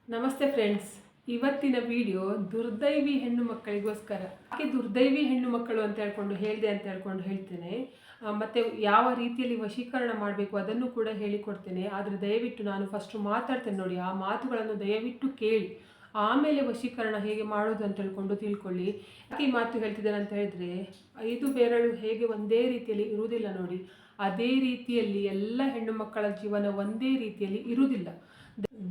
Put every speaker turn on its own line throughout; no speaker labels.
ನಮಸ್ತೆ ಫ್ರೆಂಡ್ಸ್. ಇವತ್ತಿನ ವಿಡಿಯೋ ದುರ್ದೈವಿ ಹೆಣ್ಣು ಮಕ್ಕಳಿಗೋಸ್ಕರ. ಯಾಕೆ ದುರ್ದೈವಿ ಹೆಣ್ಣು ಮಕ್ಕಳು ಅಂತ ಹೇಳ್ಕೊಂಡು ಹೇಳ್ತೇನೆ. ಮತ್ತು ಯಾವ ರೀತಿಯಲ್ಲಿ ವಶೀಕರಣ ಮಾಡಬೇಕು ಅದನ್ನು ಕೂಡ ಹೇಳಿಕೊಡ್ತೇನೆ. ಆದರೆ ದಯವಿಟ್ಟು ನಾನು ಫಸ್ಟು ಮಾತಾಡ್ತೇನೆ ನೋಡಿ, ಆ ಮಾತುಗಳನ್ನು ದಯವಿಟ್ಟು ಕೇಳಿ ಆಮೇಲೆ ವಶೀಕರಣ ಹೇಗೆ ಮಾಡೋದು ಅಂತ ತಿಳ್ಕೊಳ್ಳಿ. ಯಾಕೆ ಈ ಮಾತು ಹೇಳ್ತಿದ್ದೇನೆ ಅಂತ ಹೇಳಿದರೆ, 5 ಬೆರಳು ಹೇಗೆ ಒಂದೇ ರೀತಿಯಲ್ಲಿ ಇರುವುದಿಲ್ಲ ನೋಡಿ, ಅದೇ ರೀತಿಯಲ್ಲಿ ಎಲ್ಲ ಹೆಣ್ಣು ಮಕ್ಕಳ ಜೀವನ ಒಂದೇ ರೀತಿಯಲ್ಲಿ ಇರುವುದಿಲ್ಲ.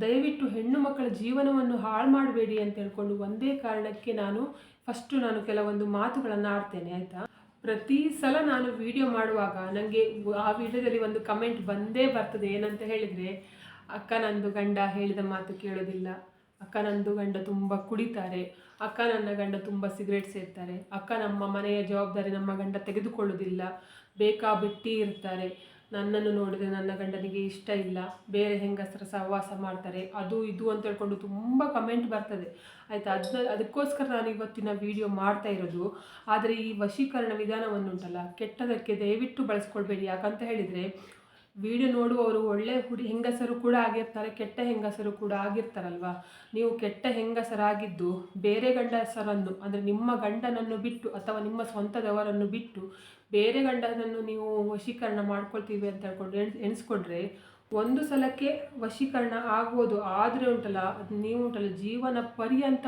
ದಯವಿಟ್ಟು ಹೆಣ್ಣು ಮಕ್ಕಳ ಜೀವನವನ್ನು ಹಾಳು ಮಾಡಬೇಡಿ ಅಂತ ಒಂದೇ ಕಾರಣಕ್ಕೆ ನಾನು ಕೆಲವೊಂದು ಮಾತುಗಳನ್ನು ಆಡ್ತೇನೆ, ಆಯಿತಾ. ಪ್ರತಿ ಸಲ ನಾನು ವಿಡಿಯೋ ಮಾಡುವಾಗ ನನಗೆ ಆ ವಿಡಿಯೋದಲ್ಲಿ ಒಂದು ಕಮೆಂಟ್ ಬಂದೇ ಬರ್ತದೆ. ಏನಂತ ಹೇಳಿದರೆ, ಅಕ್ಕ ನಂದು ಗಂಡ ಹೇಳಿದ ಮಾತು ಕೇಳೋದಿಲ್ಲ, ಅಕ್ಕ ನಂದು ಗಂಡ ತುಂಬ ಕುಡಿತಾರೆ, ಅಕ್ಕ ನನ್ನ ಗಂಡ ತುಂಬ ಸಿಗರೇಟ್ ಸೇರ್ತಾರೆ, ಅಕ್ಕ ನಮ್ಮ ಮನೆಯ ಜವಾಬ್ದಾರಿ ನಮ್ಮ ಗಂಡ ತೆಗೆದುಕೊಳ್ಳೋದಿಲ್ಲ, ಬೇಕಾ ಬಿಟ್ಟು ಇರ್ತಾರೆ, ನನ್ನನ್ನು ನೋಡಿದರೆ ನನ್ನ ಗಂಡನಿಗೆ ಇಷ್ಟ ಇಲ್ಲ, ಬೇರೆ ಹೆಂಗಸರ ಸಹವಾಸ ಮಾಡ್ತಾರೆ, ಅದು ಇದು ಅಂತ ಹೇಳ್ಕೊಂಡು ತುಂಬ ಕಮೆಂಟ್ ಬರ್ತದೆ, ಆಯಿತಾ. ಅದಕ್ಕೋಸ್ಕರ ನಾನು ಇವತ್ತಿನ ವಿಡಿಯೋ ಮಾಡ್ತಾ ಇರೋದು. ಆದರೆ ಈ ವಶೀಕರಣ ವಿಧಾನವನ್ನುಂಟಲ್ಲ, ಕೆಟ್ಟದಕ್ಕೆ ದಯವಿಟ್ಟು ಬಳಸ್ಕೊಳ್ಬೇಡಿ. ಯಾಕಂತ ಹೇಳಿದರೆ, ವಿಡಿಯೋ ನೋಡುವವರು ಒಳ್ಳೆ ಹೆಂಗಸರು ಕೂಡ ಆಗಿರ್ತಾರೆ, ಕೆಟ್ಟ ಹೆಂಗಸರು ಕೂಡ ಆಗಿರ್ತಾರಲ್ವ. ನೀವು ಕೆಟ್ಟ ಹೆಂಗಸರಾಗಿದ್ದು ಬೇರೆ ಗಂಡಸರನ್ನು, ಅಂದರೆ ನಿಮ್ಮ ಗಂಡನನ್ನು ಬಿಟ್ಟು ಅಥವಾ ನಿಮ್ಮ ಸ್ವಂತದವರನ್ನು ಬಿಟ್ಟು ಬೇರೆ ಗಂಡನನ್ನು ನೀವು ವಶೀಕರಣ ಮಾಡ್ಕೊಳ್ತೀವಿ ಅಂತ ಎಣಿಸ್ಕೊಂಡ್ರೆ ಒಂದು ಸಲಕ್ಕೆ ವಶೀಕರಣ ಆಗ್ಬೋದು. ಆದರೆ ನೀವು ಜೀವನ ಪರ್ಯಂತ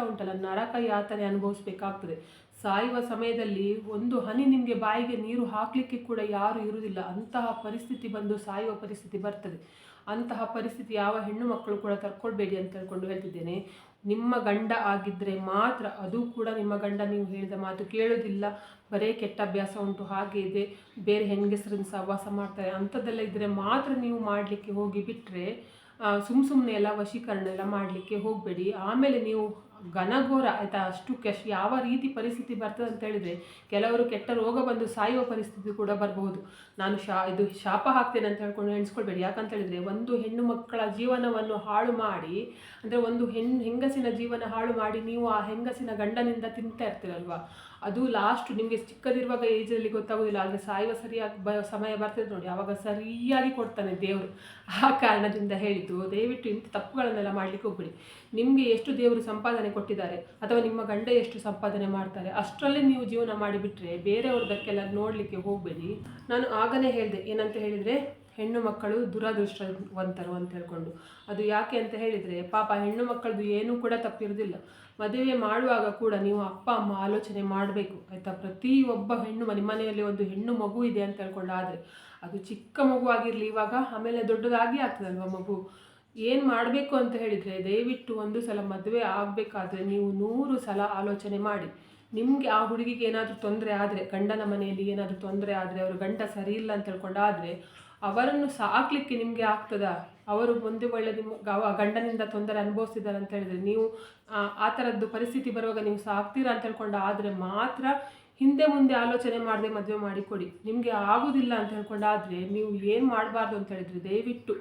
ನರಕ ಯಾತನೆ ಅನುಭವಿಸ್ಬೇಕಾಗ್ತದೆ. ಸಾಯುವ ಸಮಯದಲ್ಲಿ ಒಂದು ಹನಿ ನಿಮಗೆ ಬಾಯಿಗೆ ನೀರು ಹಾಕಲಿಕ್ಕೆ ಕೂಡ ಯಾರು ಇರುವುದಿಲ್ಲ. ಅಂತಹ ಪರಿಸ್ಥಿತಿ ಬಂದು ಸಾಯುವ ಪರಿಸ್ಥಿತಿ ಬರ್ತದೆ. ಅಂತಹ ಪರಿಸ್ಥಿತಿ ಯಾವ ಹೆಣ್ಣು ಮಕ್ಕಳು ಕೂಡ ತರ್ಕೊಳ್ಬೇಡಿ ಅಂತ ಹೇಳ್ತಿದ್ದೇನೆ. ನಿಮ್ಮ ಗಂಡ ಆಗಿದ್ದರೆ ಮಾತ್ರ, ಅದು ಕೂಡ ನಿಮ್ಮ ಗಂಡ ನೀವು ಹೇಳಿದ ಮಾತು ಕೇಳೋದಿಲ್ಲ, ಬರೀ ಕೆಟ್ಟ ಅಭ್ಯಾಸ ಉಂಟು, ಹಾಗೆ ಇದೆ, ಬೇರೆ ಹೆಂಗಸರನ್ನು ಸಹವಾಸ ಮಾಡ್ತಾರೆ, ಅಂಥದ್ದೆಲ್ಲ ಇದ್ದರೆ ಮಾತ್ರ ನೀವು ಮಾಡಲಿಕ್ಕೆ ಹೋಗಿ ಬಿಟ್ಟರೆ, ಸುಮ್ಮನೆ ಎಲ್ಲ ವಶೀಕರಣ ಎಲ್ಲ ಮಾಡಲಿಕ್ಕೆ ಹೋಗಬೇಡಿ. ಆಮೇಲೆ ನೀವು ಘನಘೋರ, ಆಯಿತಾ, ಅಷ್ಟು ಯಾವ ರೀತಿ ಪರಿಸ್ಥಿತಿ ಬರ್ತದೆ ಅಂತ ಹೇಳಿದರೆ, ಕೆಲವರು ಕೆಟ್ಟ ರೋಗ ಬಂದು ಸಾಯುವ ಪರಿಸ್ಥಿತಿ ಕೂಡ ಬರಬಹುದು. ನಾನು ಇದು ಶಾಪ ಹಾಕ್ತೇನೆ ಅಂತ ಎಣಿಸ್ಕೊಳ್ಬೇಡಿ. ಯಾಕಂತ ಹೇಳಿದರೆ, ಒಂದು ಹೆಣ್ಣು ಮಕ್ಕಳ ಜೀವನವನ್ನು ಹಾಳು ಮಾಡಿ, ಅಂದರೆ ಒಂದು ಹೆಂಗಸಿನ ಜೀವನ ಹಾಳು ಮಾಡಿ ನೀವು ಆ ಹೆಂಗಸಿನ ಗಂಡನಿಂದ ತಿಂತಾ ಇರ್ತೀರಲ್ವ, ಅದು ಲಾಸ್ಟ್ ನಿಮಗೆ ಚಿಕ್ಕದಿರುವಾಗ ಏಜಲ್ಲಿ ಗೊತ್ತಾಗೋದಿಲ್ಲ. ಆದರೆ ಸಾಯುವ ಸರಿಯಾಗಿ ಸಮಯ ಬರ್ತದೆ ನೋಡಿ, ಆವಾಗ ಸರಿಯಾಗಿ ಕೊಡ್ತಾನೆ ದೇವರು. ಆ ಕಾರಣದಿಂದ ಹೇಳಿದ್ದು, ದಯವಿಟ್ಟು ಇಂಥ ತಪ್ಪುಗಳನ್ನೆಲ್ಲ ಮಾಡಲಿಕ್ಕೆ ಹೋಗ್ಬೇಡಿ. ನಿಮಗೆ ಎಷ್ಟು ದೇವರು ಸಂಪಾದನೆ ಕೊಟ್ಟಿದ್ದಾರೆ ಅಥವಾ ನಿಮ್ಮ ಗಂಡ ಎಷ್ಟು ಸಂಪಾದನೆ ಮಾಡ್ತಾರೆ ಅಷ್ಟರಲ್ಲೇ ನೀವು ಜೀವನ ಮಾಡಿಬಿಟ್ರೆ ಬೇರೆಯವ್ರದಕ್ಕೆಲ್ಲ ನೋಡಲಿಕ್ಕೆ ಹೋಗಬೇಡಿ. ನಾನು ಆಗಲೇ ಹೇಳಿದೆ, ಏನಂತ ಹೇಳಿದರೆ, ಹೆಣ್ಣು ಮಕ್ಕಳು ದುರದೃಷ್ಟವಂತರು ಅಂತ ಹೇಳ್ಕೊಂಡು. ಅದು ಯಾಕೆ ಅಂತ ಹೇಳಿದರೆ, ಪಾಪ ಹೆಣ್ಣು ಮಕ್ಕಳದು ಏನೂ ಕೂಡ ತಪ್ಪಿರೋದಿಲ್ಲ. ಮದುವೆ ಮಾಡುವಾಗ ಕೂಡ ನೀವು ಅಪ್ಪ ಅಮ್ಮ ಆಲೋಚನೆ ಮಾಡಬೇಕು, ಆಯಿತಾ. ಪ್ರತಿಯೊಬ್ಬ ಹೆಣ್ಣು ಮನೆಯಲ್ಲಿ ಒಂದು ಹೆಣ್ಣು ಮಗು ಇದೆ ಅಂತ ಹೇಳ್ಕೊಂಡಾದರೆ, ಅದು ಚಿಕ್ಕ ಮಗು ಆಗಿರಲಿ, ಇವಾಗ ಆಮೇಲೆ ದೊಡ್ಡದಾಗಿ ಆಗ್ತದಲ್ವ ಮಗು, ಏನು ಮಾಡಬೇಕು ಅಂತ ಹೇಳಿದರೆ, ದಯವಿಟ್ಟು ಒಂದು ಸಲ ಮದುವೆ ಆಗಬೇಕಾದ್ರೆ ನೀವು 100 ಸಲ ಆಲೋಚನೆ ಮಾಡಿ. ನಿಮಗೆ ಆ ಹುಡುಗಿಗೆ ಏನಾದರೂ ತೊಂದರೆ ಆದರೆ, ಗಂಡನ ಮನೆಯಲ್ಲಿ ಏನಾದರೂ ತೊಂದರೆ ಆದರೆ, ಅವರು ಗಂಡ ಸರಿ ಇಲ್ಲ ಅಂತ ಹೇಳ್ಕೊಂಡಾದರೆ ಅವರನ್ನು ಸಾಕಲಿಕ್ಕೆ ನಿಮಗೆ ಆಗ್ತದಾ? ಅವರು ಮುಂದೆ ಒಳ್ಳೆ ನಿಮ್ಮ ಗಂಡನಿಂದ ತೊಂದರೆ ಅನುಭವಿಸ್ತಿದ್ದಾರೆ ಅಂತ ಹೇಳಿದರೆ, ನೀವು ಆ ಥರದ್ದು ಪರಿಸ್ಥಿತಿ ಬರುವಾಗ ನೀವು ಸಾಕ್ತೀರಾ ಅಂತ ಹೇಳ್ಕೊಂಡು ಆದರೆ ಮಾತ್ರ ಹಿಂದೆ ಮುಂದೆ ಆಲೋಚನೆ ಮಾಡದೆ ಮದುವೆ ಮಾಡಿಕೊಡಿ. ನಿಮಗೆ ಆಗೋದಿಲ್ಲ ಅಂತ ಹೇಳ್ಕೊಂಡಾದರೆ ನೀವು ಏನು ಮಾಡಬಾರ್ದು ಅಂತ ಹೇಳಿದರೆ, ದಯವಿಟ್ಟು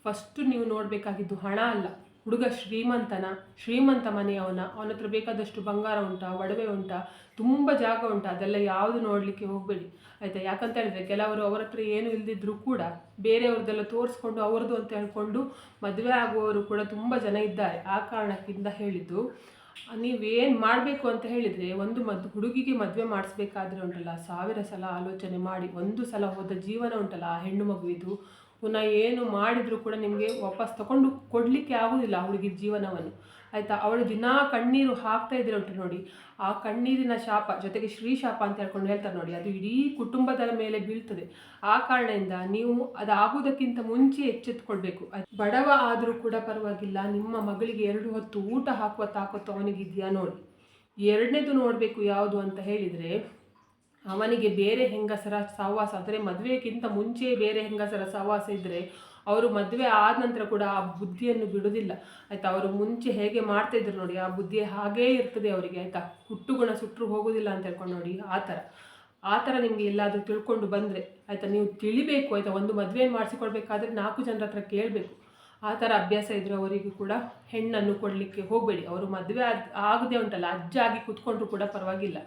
ಫಸ್ಟು ನೀವು ನೋಡಬೇಕಾಗಿದ್ದು ಹಣ ಅಲ್ಲ. ಹುಡುಗ ಶ್ರೀಮಂತ ಮನೆಯವನ, ಅವನ ಹತ್ರ ಬೇಕಾದಷ್ಟು ಬಂಗಾರ ಉಂಟಾ, ಒಡವೆ ಉಂಟಾ, ತುಂಬ ಜಾಗ ಉಂಟಾ, ಅದೆಲ್ಲ ಯಾವುದು ನೋಡಲಿಕ್ಕೆ ಹೋಗಬೇಡಿ, ಆಯಿತಾ. ಯಾಕಂತ ಹೇಳಿದರೆ, ಕೆಲವರು ಅವರ ಹತ್ರ ಏನು ಇಲ್ಲದಿದ್ದರೂ ಕೂಡ ಬೇರೆಯವ್ರದ್ದೆಲ್ಲ ತೋರಿಸ್ಕೊಂಡು ಅವ್ರದ್ದು ಅಂತ ಹೇಳ್ಕೊಂಡು ಮದುವೆ ಆಗುವವರು ಕೂಡ ತುಂಬ ಜನ ಇದ್ದಾರೆ. ಆ ಕಾರಣಕ್ಕಿಂತ ಹೇಳಿದ್ದು, ನೀವೇನು ಮಾಡಬೇಕು ಅಂತ ಹೇಳಿದರೆ, ಹುಡುಗಿಗೆ ಮದುವೆ ಮಾಡಿಸ್ಬೇಕಾದ್ರೆ 1000 ಸಲ ಆಲೋಚನೆ ಮಾಡಿ. ಒಂದು ಸಲ ಹೋದ ಜೀವನ ಆ ಹೆಣ್ಣು ಮಗುವಿದು ಪುನಃ ಏನು ಮಾಡಿದರೂ ಕೂಡ ನಿಮಗೆ ವಾಪಸ್ ತಗೊಂಡು ಕೊಡಲಿಕ್ಕೆ ಆಗೋದಿಲ್ಲ ಆ ಹುಡುಗಿ ಜೀವನವನ್ನು, ಆಯಿತಾ. ಅವಳು ದಿನಾ ಕಣ್ಣೀರು ಹಾಕ್ತಾ ಇದ್ರೆ ನೋಡಿ, ಆ ಕಣ್ಣೀರಿನ ಶಾಪ ಜೊತೆಗೆ ಶ್ರೀಶಾಪ ಅಂತ ಹೇಳ್ತಾರೆ ನೋಡಿ, ಅದು ಇಡೀ ಕುಟುಂಬದ ಮೇಲೆ ಬೀಳ್ತದೆ. ಆ ಕಾರಣದಿಂದ ನೀವು ಅದಾಗುವುದಕ್ಕಿಂತ ಮುಂಚೆ ಎಚ್ಚೆತ್ತುಕೊಳ್ಬೇಕು. ಬಡವ ಆದರೂ ಕೂಡ ಪರವಾಗಿಲ್ಲ, ನಿಮ್ಮ ಮಗಳಿಗೆ 2 ಹೊತ್ತು ಊಟ ಹಾಕುವ ತಾಕತ್ತು ಅವನಿಗಿದೆಯಾ ನೋಡಿ. ಎರಡನೇದು ನೋಡಬೇಕು ಯಾವುದು ಅಂತ ಹೇಳಿದರೆ, ಅವನಿಗೆ ಬೇರೆ ಹೆಂಗಸರ ಸಹವಾಸ, ಅಂದರೆ ಮದುವೆಗಿಂತ ಮುಂಚೆ ಬೇರೆ ಹೆಂಗಸರ ಸಹವಾಸ ಇದ್ದರೆ ಅವರು ಮದುವೆ ಆದ ನಂತರ ಕೂಡ ಆ ಬುದ್ಧಿಯನ್ನು ಬಿಡೋದಿಲ್ಲ, ಆಯಿತಾ. ಅವರು ಮುಂಚೆ ಹೇಗೆ ಮಾಡ್ತಾಯಿದ್ರು ನೋಡಿ, ಆ ಬುದ್ಧಿ ಹಾಗೇ ಇರ್ತದೆ ಅವರಿಗೆ, ಆಯಿತಾ. ಹುಟ್ಟುಗುಣ ಸುಟ್ಟರು ಹೋಗೋದಿಲ್ಲ ಅಂತ ಹೇಳ್ಕೊಂಡು ನೋಡಿ, ಆ ಥರ ನಿಮಗೆ ಎಲ್ಲಾದರೂ ತಿಳ್ಕೊಂಡು ಬಂದರೆ, ಆಯಿತಾ, ನೀವು ತಿಳಿಬೇಕು, ಆಯಿತಾ. ಒಂದು ಮದುವೆ ಮಾಡಿಸಿಕೊಳ್ಬೇಕಾದ್ರೆ 4 ಜನರ ಹತ್ರ ಕೇಳಬೇಕು. ಆ ಥರ ಅಭ್ಯಾಸ ಇದ್ದರೆ ಅವರಿಗೂ ಕೂಡ ಹೆಣ್ಣನ್ನು ಕೊಡಲಿಕ್ಕೆ ಹೋಗಬೇಡಿ. ಅವರು ಮದುವೆ ಆಗದೆ ಅಜ್ಜಾಗಿ ಕೂತ್ಕೊಂಡ್ರು ಕೂಡ ಪರವಾಗಿಲ್ಲ,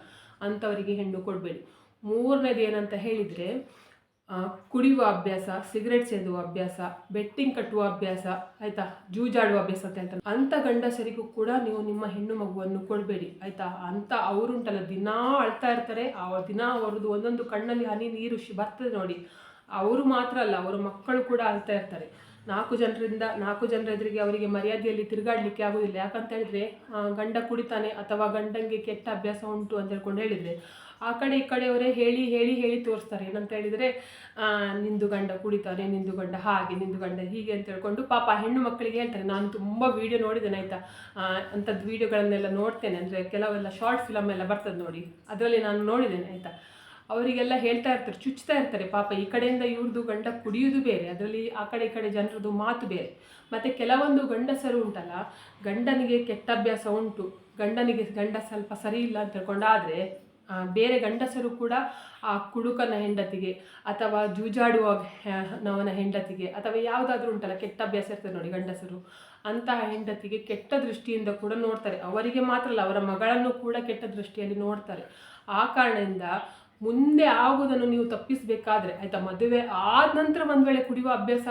ಅಂಥವರಿಗೆ ಹೆಣ್ಣು ಕೊಡಬೇಡಿ. 3ನೇದು ಏನಂತ ಹೇಳಿದರೆ, ಕುಡಿಯುವ ಅಭ್ಯಾಸ, ಸಿಗರೆಟ್ ಸೇದುವ ಅಭ್ಯಾಸ, ಬೆಟ್ಟಿಂಗ್ ಕಟ್ಟುವ ಅಭ್ಯಾಸ, ಆಯಿತಾ, ಜೂಜಾಡುವ ಅಭ್ಯಾಸ ಅಂತ ಹೇಳ್ತಾರೆ. ಅಂಥ ಗಂಡಸರಿಗೂ ಕೂಡ ನೀವು ನಿಮ್ಮ ಹೆಣ್ಣು ಮಗುವನ್ನು ಕೊಡಬೇಡಿ, ಆಯಿತಾ. ಅಂತ ಅವರುಂಟಲ್ಲ ದಿನಾ ಅಳ್ತಾ ಇರ್ತಾರೆ, ದಿನ ಅವ್ರದ್ದು ಒಂದೊಂದು ಕಣ್ಣಲ್ಲಿ ಹನಿ ನೀರು ಬರ್ತದೆ ನೋಡಿ. ಅವರು ಮಾತ್ರ ಅಲ್ಲ, ಅವರ ಮಕ್ಕಳು ಕೂಡ ಅಳ್ತಾ ಇರ್ತಾರೆ. 4 ಜನರ ಎದುರಿಗೆ ಅವರಿಗೆ ಮರ್ಯಾದೆಯಲ್ಲಿ ತಿರುಗಾಡಲಿಕ್ಕೆ ಆಗೋದಿಲ್ಲ. ಯಾಕಂತ ಹೇಳಿದ್ರೆ ಗಂಡ ಕುಡಿತಾನೆ ಅಥವಾ ಗಂಡಂಗೆ ಕೆಟ್ಟ ಅಭ್ಯಾಸ ಉಂಟು ಅಂತ ಹೇಳ್ಕೊಂಡು ಹೇಳಿದರೆ ಆ ಕಡೆ ಈ ಕಡೆಯವರೇ ಹೇಳಿ ಹೇಳಿ ಹೇಳಿ ತೋರಿಸ್ತಾರೆ. ಏನಂತ ಹೇಳಿದರೆ ನಿಂದು ಗಂಡ ಕುಡಿತಾನೆ, ನಿಂದು ಗಂಡ ಹಾಗೆ, ನಿಂದು ಗಂಡ ಹೀಗೆ ಅಂತ ಹೇಳ್ಕೊಂಡು ಪಾಪ ಹೆಣ್ಣು ಮಕ್ಕಳಿಗೆ ಹೇಳ್ತಾರೆ. ನಾನು ತುಂಬ ವೀಡಿಯೋ ನೋಡಿದ್ದೇನೆ, ಆಯಿತಾ. ಅಂಥದ್ದು ವೀಡಿಯೋಗಳನ್ನೆಲ್ಲ ನೋಡ್ತೇನೆ, ಅಂದರೆ ಕೆಲವೆಲ್ಲ ಶಾರ್ಟ್ ಫಿಲಮ್ ಎಲ್ಲ ಬರ್ತದೆ ನೋಡಿ, ಅದರಲ್ಲಿ ನಾನು ನೋಡಿದ್ದೇನೆ, ಆಯಿತಾ. ಅವರಿಗೆಲ್ಲ ಹೇಳ್ತಾ ಇರ್ತಾರೆ, ಚುಚ್ತಾ ಇರ್ತಾರೆ ಪಾಪ. ಈ ಕಡೆಯಿಂದ ಇವ್ರದ್ದು ಗಂಡ ಕುಡಿಯೋದು ಬೇರೆ, ಅದರಲ್ಲಿ ಆ ಕಡೆ ಈ ಕಡೆ ಜನರದ್ದು ಮಾತು ಬೇರೆ. ಮತ್ತು ಕೆಲವೊಂದು ಗಂಡಸರು ಉಂಟಲ್ಲ, ಗಂಡನಿಗೆ ಕೆಟ್ಟ ಅಭ್ಯಾಸ ಉಂಟು, ಗಂಡ ಸ್ವಲ್ಪ ಸರಿ ಇಲ್ಲ ಅಂತ ಹೇಳ್ಕೊಂಡಾದರೆ ಬೇರೆ ಗಂಡಸರು ಕೂಡ ಆ ಕುಡುಕನ ಹೆಂಡತಿಗೆ ಅಥವಾ ಜೂಜಾಡುವವನ ಹೆಂಡತಿಗೆ ಅಥವಾ ಯಾವುದಾದ್ರೂ ಉಂಟಲ್ಲ ಕೆಟ್ಟ ಅಭ್ಯಾಸ ಇರ್ತದೆ ನೋಡಿ ಗಂಡಸರು, ಅಂತಹ ಹೆಂಡತಿಗೆ ಕೆಟ್ಟ ದೃಷ್ಟಿಯಿಂದ ಕೂಡ ನೋಡ್ತಾರೆ. ಅವರಿಗೆ ಮಾತ್ರ ಅಲ್ಲ, ಅವರ ಮಗಳನ್ನು ಕೂಡ ಕೆಟ್ಟ ದೃಷ್ಟಿಯಲ್ಲಿ ನೋಡ್ತಾರೆ. ಆ ಕಾರಣದಿಂದ ಮುಂದೆ ಆಗುವುದನ್ನು ನೀವು ತಪ್ಪಿಸಬೇಕಾದ್ರೆ, ಆಯಿತಾ, ಮದುವೆ ಆದ ನಂತರ ಒಂದು ವೇಳೆ ಕುಡಿಯುವ ಅಭ್ಯಾಸ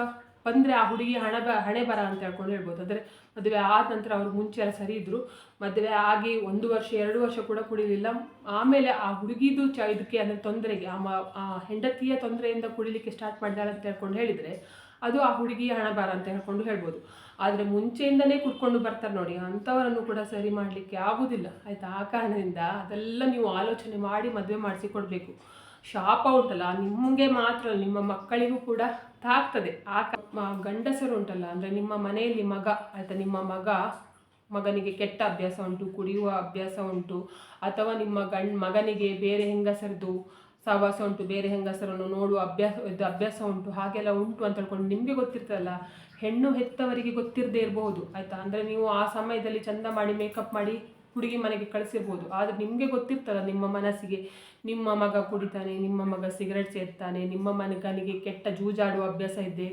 ಬಂದರೆ ಆ ಹುಡುಗಿ ಹಣೆ ಬರ ಅಂತ ಹೇಳ್ಕೊಂಡು ಹೇಳ್ಬೋದು. ಅಂದರೆ ಮದುವೆ ಆದ ನಂತರ ಅವರು ಮುಂಚೆ ಎಲ್ಲ ಸರಿ ಇದ್ದರು, ಮದುವೆ ಆಗಿ 1 ವರ್ಷ 2 ವರ್ಷ ಕೂಡ ಕುಡಿಲಿಲ್ಲ, ಆಮೇಲೆ ಆ ಹುಡುಗಿದು ಇದಕ್ಕೆ ಅಂದರೆ ತೊಂದರೆಗೆ ಆ ಹೆಂಡತಿಯ ತೊಂದರೆಯಿಂದ ಕುಡಿಲಿಕ್ಕೆ ಸ್ಟಾರ್ಟ್ ಮಾಡಿದಾಳೆ ಅಂತ ಹೇಳ್ಕೊಂಡು ಹೇಳಿದರೆ ಅದು ಆ ಹುಡುಗಿಯ ಹಣಭಾರ ಅಂತ ಹೇಳ್ಕೊಂಡು ಹೇಳ್ಬೋದು. ಆದರೆ ಮುಂಚೆಯಿಂದಲೇ ಕುಡ್ಕೊಂಡು ಬರ್ತಾರೆ ನೋಡಿ, ಅಂಥವರನ್ನು ಕೂಡ ಸರಿ ಮಾಡಲಿಕ್ಕೆ ಆಗೋದಿಲ್ಲ, ಆಯಿತಾ. ಆ ಕಾರಣದಿಂದ ಅದೆಲ್ಲ ನೀವು ಆಲೋಚನೆ ಮಾಡಿ ಮದುವೆ ಮಾಡಿಸಿಕೊಡ್ಬೇಕು. ಶಾಪ ಉಂಟಲ್ಲ ನಿಮಗೆ ಮಾತ್ರ, ನಿಮ್ಮ ಮಕ್ಕಳಿಗೂ ಕೂಡ ತಾಗ್ತದೆ. ಗಂಡಸರು ಉಂಟಲ್ಲ, ಅಂದರೆ ನಿಮ್ಮ ಮನೆಯಲ್ಲಿ ಮಗ, ಆಯಿತಾ, ನಿಮ್ಮ ಮಗನಿಗೆ ಕೆಟ್ಟ ಅಭ್ಯಾಸ ಉಂಟು, ಕುಡಿಯುವ ಅಭ್ಯಾಸ ಉಂಟು, ಅಥವಾ ನಿಮ್ಮ ಮಗನಿಗೆ ಬೇರೆ ಹೆಂಗಸರದು ಸಹವಾಸ ಉಂಟು, ಬೇರೆ ಹೆಂಗಸರನ್ನು ನೋಡುವ ಅಭ್ಯಾಸ ಉಂಟು, ಹಾಗೆಲ್ಲ ಉಂಟು ಅಂತ ಹೇಳ್ಕೊಂಡು ನಿಮಗೆ ಗೊತ್ತಿರ್ತದಲ್ಲ. ಹೆಣ್ಣು ಹೆತ್ತವರಿಗೆ ಗೊತ್ತಿರದೇ ಇರಬಹುದು, ಆಯಿತಾ. ಅಂದರೆ ನೀವು ಆ ಸಮಯದಲ್ಲಿ ಚಂದ ಮಾಡಿ ಮೇಕಪ್ ಮಾಡಿ ಹುಡುಗಿ ಮನೆಗೆ ಕಳಿಸಿರ್ಬೋದು, ಆದರೆ ನಿಮಗೆ ಗೊತ್ತಿರ್ತಲ್ಲ ನಿಮ್ಮ ಮನಸ್ಸಿಗೆ, ನಿಮ್ಮ ಮಗ ಕುಡಿತಾನೆ, ನಿಮ್ಮ ಮಗ ಸಿಗರೆಟ್ ಸೇರ್ತಾನೆ, ನಿಮ್ಮ ಮಗನಿಗೆ ಕೆಟ್ಟ ಜೂಜಾಡುವ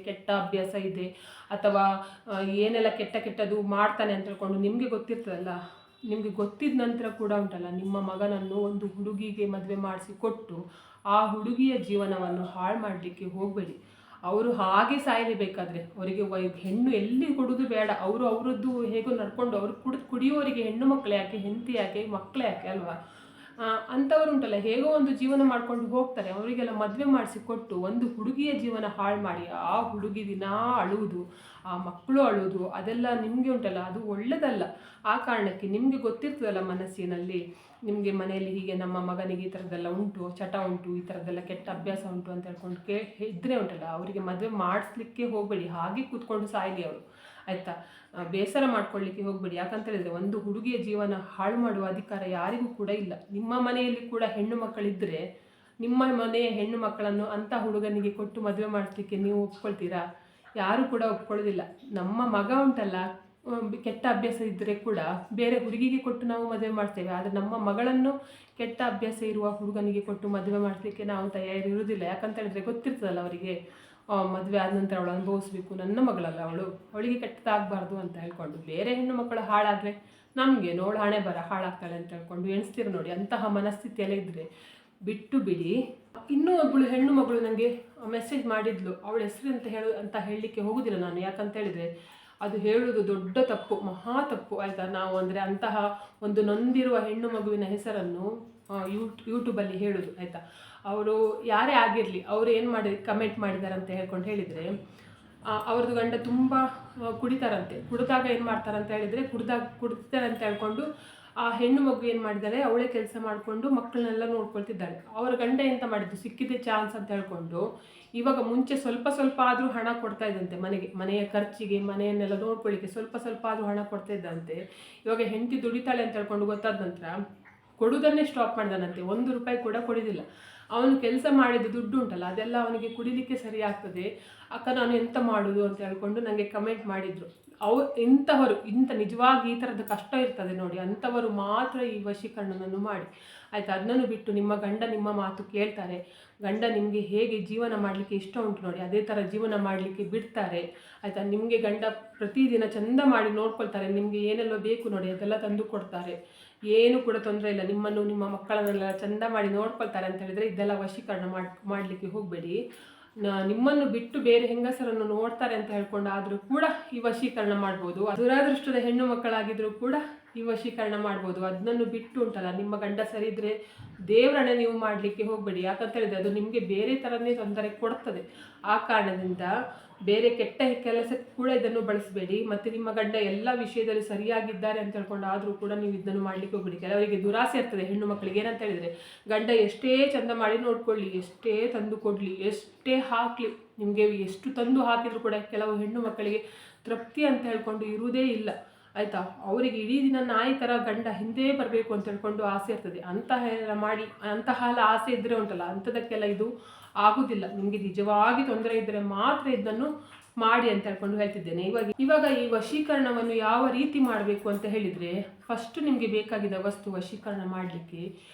ಕೆಟ್ಟ ಅಭ್ಯಾಸ ಇದೆ, ಅಥವಾ ಏನೆಲ್ಲ ಕೆಟ್ಟದ್ದು ಮಾಡ್ತಾನೆ ಅಂತ ಹೇಳ್ಕೊಂಡು ನಿಮಗೆ ಗೊತ್ತಿರ್ತದಲ್ಲ. ನಿಮಗೆ ಗೊತ್ತಿದ್ದ ನಂತರ ಕೂಡ ಉಂಟಲ್ಲ, ನಿಮ್ಮ ಮಗನನ್ನು ಒಂದು ಹುಡುಗಿಗೆ ಮದುವೆ ಮಾಡಿಸಿ ಕೊಟ್ಟು ಆ ಹುಡುಗಿಯ ಜೀವನವನ್ನು ಹಾಳು ಮಾಡಲಿಕ್ಕೆ ಹೋಗಬೇಡಿ. ಅವರು ಹಾಗೆ ಸಾಯಲೇಬೇಕಾದ್ರೆ ಅವರಿಗೆ ಹೆಣ್ಣು ಎಲ್ಲಿ ಕೊಡೋದು ಬೇಡ, ಅವರದ್ದು ಹೇಗೋ ನಡ್ಕೊಂಡು ಅವರು ಕುಡಿಯೋರಿಗೆ ಹೆಣ್ಣು ಮಕ್ಕಳು ಯಾಕೆ, ಹೆಂಡತಿ ಯಾಕೆ, ಮಕ್ಕಳು ಯಾಕೆ ಅಲ್ವಾ. ಅಂಥವ್ರು ಉಂಟಲ್ಲ ಹೇಗೋ ಒಂದು ಜೀವನ ಮಾಡ್ಕೊಂಡು ಹೋಗ್ತಾರೆ. ಅವರಿಗೆಲ್ಲ ಮದುವೆ ಮಾಡಿಸಿ ಕೊಟ್ಟು ಒಂದು ಹುಡುಗಿಯ ಜೀವನ ಹಾಳು ಮಾಡಿ ಆ ಹುಡುಗಿ ದಿನ ಅಳುವುದು, ಆ ಮಕ್ಕಳು ಅಳುವುದು, ಅದೆಲ್ಲ ನಿಮಗೆ ಉಂಟಲ್ಲ ಅದು ಒಳ್ಳೆಯದಲ್ಲ. ಆ ಕಾರಣಕ್ಕೆ ನಿಮಗೆ ಗೊತ್ತಿರ್ತದಲ್ಲ ಮನಸ್ಸಿನಲ್ಲಿ, ನಿಮಗೆ ಮನೆಯಲ್ಲಿ ಹೀಗೆ ನಮ್ಮ ಮಗನಿಗೆ ಈ ಥರದ್ದೆಲ್ಲ ಉಂಟು, ಚಟ ಉಂಟು, ಈ ಥರದ್ದೆಲ್ಲ ಕೆಟ್ಟ ಅಭ್ಯಾಸ ಉಂಟು ಅಂತ ಹೇಳ್ಕೊಂಡು ಇದ್ದರೆ ಉಂಟಲ್ಲ, ಅವರಿಗೆ ಮದುವೆ ಮಾಡಿಸ್ಲಿಕ್ಕೆ ಹೋಗಬೇಡಿ. ಹಾಗೆ ಕೂತ್ಕೊಂಡು ಸಾಯಲಿ ಅವರು, ಆಯಿತಾ. ಬೇಸರ ಮಾಡ್ಕೊಳ್ಳಿಕ್ಕೆ ಹೋಗಬೇಡಿ. ಯಾಕಂತ ಹೇಳಿದರೆ ಒಂದು ಹುಡುಗಿಯ ಜೀವನ ಹಾಳು ಮಾಡುವ ಅಧಿಕಾರ ಯಾರಿಗೂ ಕೂಡ ಇಲ್ಲ. ನಿಮ್ಮ ಮನೆಯಲ್ಲಿ ಕೂಡ ಹೆಣ್ಣು ಮಕ್ಕಳಿದ್ದರೆ ನಿಮ್ಮ ಮನೆಯ ಹೆಣ್ಣು ಮಕ್ಕಳನ್ನು ಅಂಥ ಹುಡುಗನಿಗೆ ಕೊಟ್ಟು ಮದುವೆ ಮಾಡಿಸ್ಲಿಕ್ಕೆ ನೀವು ಒಪ್ಕೊಳ್ತೀರಾ? ಯಾರೂ ಕೂಡ ಒಪ್ಕೊಳ್ಳೋದಿಲ್ಲ. ನಮ್ಮ ಮಗ ಉಂಟಲ್ಲ ಕೆಟ್ಟ ಅಭ್ಯಾಸ ಇದ್ದರೆ ಕೂಡ ಬೇರೆ ಹುಡುಗಿಗೆ ಕೊಟ್ಟು ನಾವು ಮದುವೆ ಮಾಡ್ತೇವೆ, ಆದರೆ ನಮ್ಮ ಮಗಳನ್ನು ಕೆಟ್ಟ ಅಭ್ಯಾಸ ಇರುವ ಹುಡುಗನಿಗೆ ಕೊಟ್ಟು ಮದುವೆ ಮಾಡಿಸ್ಲಿಕ್ಕೆ ನಾವು ತಯಾರಿರುವುದಿಲ್ಲ. ಯಾಕಂತ ಹೇಳಿದರೆ ಗೊತ್ತಿರ್ತದಲ್ಲ ಅವರಿಗೆ, ಮದುವೆ ಆದ ನಂತರ ಅವಳು ಅನುಭವಿಸ್ಬೇಕು, ನನ್ನ ಮಗಳಲ್ಲ ಅವಳಿಗೆ ಕೆಟ್ಟದಾಗಬಾರ್ದು ಅಂತ ಹೇಳ್ಕೊಂಡು. ಬೇರೆ ಹೆಣ್ಣು ಮಕ್ಕಳು ಹಾಳಾದರೆ ನಮಗೆ ನೋಡು ಹಣೆ ಬರ ಹಾಳಾಗ್ತಾಳೆ ಅಂತ ಹೇಳ್ಕೊಂಡು ಎಣಿಸ್ತೀರ ನೋಡಿ. ಅಂತಹ ಮನಸ್ಥಿತಿಯಲ್ಲೇ ಇದ್ದರೆ ಬಿಟ್ಟು ಬಿಡಿ. ಇನ್ನೂ ಒಬ್ಬಳು ಹೆಣ್ಣು ಮಗಳು ನನಗೆ ಮೆಸೇಜ್ ಮಾಡಿದ್ಲು, ಅವಳ ಹೆಸರು ಅಂತ ಹೇಳಲಿಕ್ಕೆ ಹೋಗೋದಿಲ್ಲ ನಾನು. ಯಾಕಂತ ಹೇಳಿದರೆ ಅದು ಹೇಳುವುದು ದೊಡ್ಡ ತಪ್ಪು, ಮಹಾ ತಪ್ಪು, ಆಯಿತಾ. ನಾವು ಅಂದರೆ ಅಂತಹ ಒಂದು ನೊಂದಿರುವ ಹೆಣ್ಣು ಮಗುವಿನ ಹೆಸರನ್ನು ಯೂಟ್ಯೂಬಲ್ಲಿ ಹೇಳೋದು, ಆಯಿತಾ. ಅವರು ಯಾರೇ ಆಗಿರಲಿ, ಅವರು ಏನು ಕಮೆಂಟ್ ಮಾಡಿದ್ದಾರೆ ಅಂತ ಹೇಳ್ಕೊಂಡು ಹೇಳಿದರೆ, ಅವ್ರದ್ದು ಗಂಡ ತುಂಬ ಕುಡಿತಾರಂತೆ. ಕುಡಿದಾಗ ಏನು ಮಾಡ್ತಾರಂತ ಹೇಳಿದರೆ, ಕುಡಿತಾರೆ ಅಂತ ಹೇಳ್ಕೊಂಡು ಆ ಹೆಣ್ಣು ಮಗು ಏನು ಮಾಡಿದ್ದಾಳೆ, ಅವಳೇ ಕೆಲಸ ಮಾಡಿಕೊಂಡು ಮಕ್ಕಳನ್ನೆಲ್ಲ ನೋಡ್ಕೊಳ್ತಿದ್ದಾಳೆ. ಅವರ ಗಂಡ ಎಂತ ಮಾಡಿದ್ದು, ಸಿಕ್ಕಿದೆ ಚಾನ್ಸ್ ಅಂತ ಹೇಳ್ಕೊಂಡು ಇವಾಗ ಮುಂಚೆ ಸ್ವಲ್ಪ ಆದರೂ ಹಣ ಕೊಡ್ತಾ ಇದ್ದಂತೆ ಮನೆಯ ಖರ್ಚಿಗೆ, ಮನೆಯನ್ನೆಲ್ಲ ನೋಡ್ಕೊಳ್ಳಿಕ್ಕೆ ಸ್ವಲ್ಪ ಆದರೂ ಹಣ ಕೊಡ್ತಾ ಇದ್ದಂತೆ. ಇವಾಗ ಹೆಂಡತಿ ದುಡಿತಾಳೆ ಅಂತ ಹೇಳ್ಕೊಂಡು ಗೊತ್ತಾದ ನಂತರ ಕೊಡುವುದನ್ನೇ ಸ್ಟಾಪ್ ಮಾಡಿದಾನಂತೆ. 1 ರೂಪಾಯಿ ಕೂಡ ಕೊಡೋದಿಲ್ಲ. ಅವನು ಕೆಲಸ ಮಾಡಿದ ದುಡ್ಡು ಉಂಟಲ್ಲ ಅದೆಲ್ಲ ಅವನಿಗೆ ಕುಡಿಲಿಕ್ಕೆ ಸರಿ ಆಗ್ತದೆ. ಅಕ್ಕ ನಾನು ಎಂತ ಮಾಡೋದು ಅಂತ ಹೇಳ್ಕೊಂಡು ನನಗೆ ಕಮೆಂಟ್ ಮಾಡಿದರು. ಇಂಥ ನಿಜವಾಗಿ ಈ ಥರದ ಕಷ್ಟ ಇರ್ತದೆ ನೋಡಿ, ಅಂಥವರು ಮಾತ್ರ ಈ ವಶೀಕರಣವನ್ನು ಮಾಡಿ, ಆಯಿತಾ. ಅದನ್ನು ಬಿಟ್ಟು ನಿಮ್ಮ ಗಂಡ ನಿಮ್ಮ ಮಾತು ಕೇಳ್ತಾರೆ, ಗಂಡ ನಿಮಗೆ ಹೇಗೆ ಜೀವನ ಮಾಡಲಿಕ್ಕೆ ಇಷ್ಟ ಉಂಟು ನೋಡಿ ಅದೇ ಥರ ಜೀವನ ಮಾಡಲಿಕ್ಕೆ ಬಿಡ್ತಾರೆ, ಆಯಿತಾ. ನಿಮಗೆ ಗಂಡ ಪ್ರತಿದಿನ ಚಂದ ಮಾಡಿ ನೋಡ್ಕೊಳ್ತಾರೆ, ನಿಮಗೆ ಏನೆಲ್ಲ ಬೇಕು ನೋಡಿ ಅದೆಲ್ಲ ತಂದು ಕೊಡ್ತಾರೆ, ಏನು ಕೂಡ ತೊಂದರೆ ಇಲ್ಲ. ನಿಮ್ಮನ್ನು ನಿಮ್ಮ ಮಕ್ಕಳನ್ನೆಲ್ಲ ಚಂದ ಮಾಡಿ ನೋಡ್ಕೊಳ್ತಾರೆ ಅಂತ ಹೇಳಿದರೆ ಇದೆಲ್ಲ ವಶೀಕರಣ ಮಾಡಲಿಕ್ಕೆ ಹೋಗಬೇಡಿ. ನಿಮ್ಮನ್ನು ಬಿಟ್ಟು ಬೇರೆ ಹೆಂಗಸರನ್ನು ನೋಡ್ತಾರೆ ಅಂತ ಹೇಳ್ಕೊಂಡು ಆದರೂ ಕೂಡ ಈ ವಶೀಕರಣ ಮಾಡ್ಬೋದು. ದುರಾದೃಷ್ಟದ ಹೆಣ್ಣು ಮಕ್ಕಳಾಗಿದ್ರೂ ಕೂಡ ಈ ವಶೀಕರಣ ಮಾಡ್ಬೋದು. ಅದನ್ನು ಬಿಟ್ಟು ಉಂಟಲ್ಲ, ನಿಮ್ಮ ಗಂಡ ಸರಿ ಇದ್ರೆ ದೇವರನ್ನೇ ನೀವು ಮಾಡಲಿಕ್ಕೆ ಹೋಗಬೇಡಿ. ಯಾಕಂತ ಹೇಳಿದ್ರೆ ಅದು ನಿಮಗೆ ಬೇರೆ ಥರನೇ ತೊಂದರೆ ಕೊಡ್ತದೆ. ಆ ಕಾರಣದಿಂದ ಬೇರೆ ಕೆಟ್ಟ ಕೆಲಸಕ್ಕೆ ಕೂಡ ಇದನ್ನು ಬಳಸಬೇಡಿ. ಮತ್ತು ನಿಮ್ಮ ಗಂಡ ಎಲ್ಲ ವಿಷಯದಲ್ಲಿ ಸರಿಯಾಗಿದ್ದಾರೆ ಅಂತ ಹೇಳ್ಕೊಂಡು ಆದರೂ ಕೂಡ ನೀವು ಇದನ್ನು ಮಾಡಲಿಕ್ಕೆ ಹೋಗಬೇಡಿ. ಕೆಲವರಿಗೆ ದುರಾಸೆ ಇರ್ತದೆ ಹೆಣ್ಣು ಮಕ್ಕಳಿಗೆ. ಏನಂತ ಹೇಳಿದರೆ, ಗಂಡ ಎಷ್ಟೇ ಚಂದ ಮಾಡಿ ನೋಡ್ಕೊಳ್ಳಿ, ಎಷ್ಟೇ ತಂದು ಕೊಡಲಿ, ಎಷ್ಟೇ ಹಾಕಲಿ, ನಿಮಗೆ ಎಷ್ಟು ತಂದು ಹಾಕಿದರೂ ಕೂಡ ಕೆಲವು ಹೆಣ್ಣು ಮಕ್ಕಳಿಗೆ ತೃಪ್ತಿ ಅಂತ ಹೇಳ್ಕೊಂಡು ಇರುವುದೇ ಇಲ್ಲ, ಆಯಿತಾ. ಅವರಿಗೆ ಇಡೀ ದಿನ ನಾಯಿ ಥರ ಗಂಡ ಹಿಂದೆ ಬರಬೇಕು ಅಂತ ಹೇಳ್ಕೊಂಡು ಆಸೆ ಇರ್ತದೆ. ಅಂತಹ ಆಸೆ ಇದ್ದರೆ ಉಂಟಲ್ಲ, ಅಂಥದಕ್ಕೆಲ್ಲ ಇದು ಆಗುವುದಿಲ್ಲ. ನಿಮಗೆ ನಿಜವಾಗಿ ತೊಂದರೆ ಇದ್ದರೆ ಮಾತ್ರ ಇದನ್ನು ಮಾಡಿ ಅಂತ ಹೇಳ್ಕೊಂಡು ಹೇಳ್ತಿದ್ದೇನೆ. ಇವಾಗ ಈ ವಶೀಕರಣವನ್ನು ಯಾವ ರೀತಿ ಮಾಡಬೇಕು ಅಂತ ಹೇಳಿದರೆ, ಫಸ್ಟ್ ನಿಮಗೆ ಬೇಕಾಗಿದ್ದ ವಸ್ತು ವಶೀಕರಣ ಮಾಡಲಿಕ್ಕೆ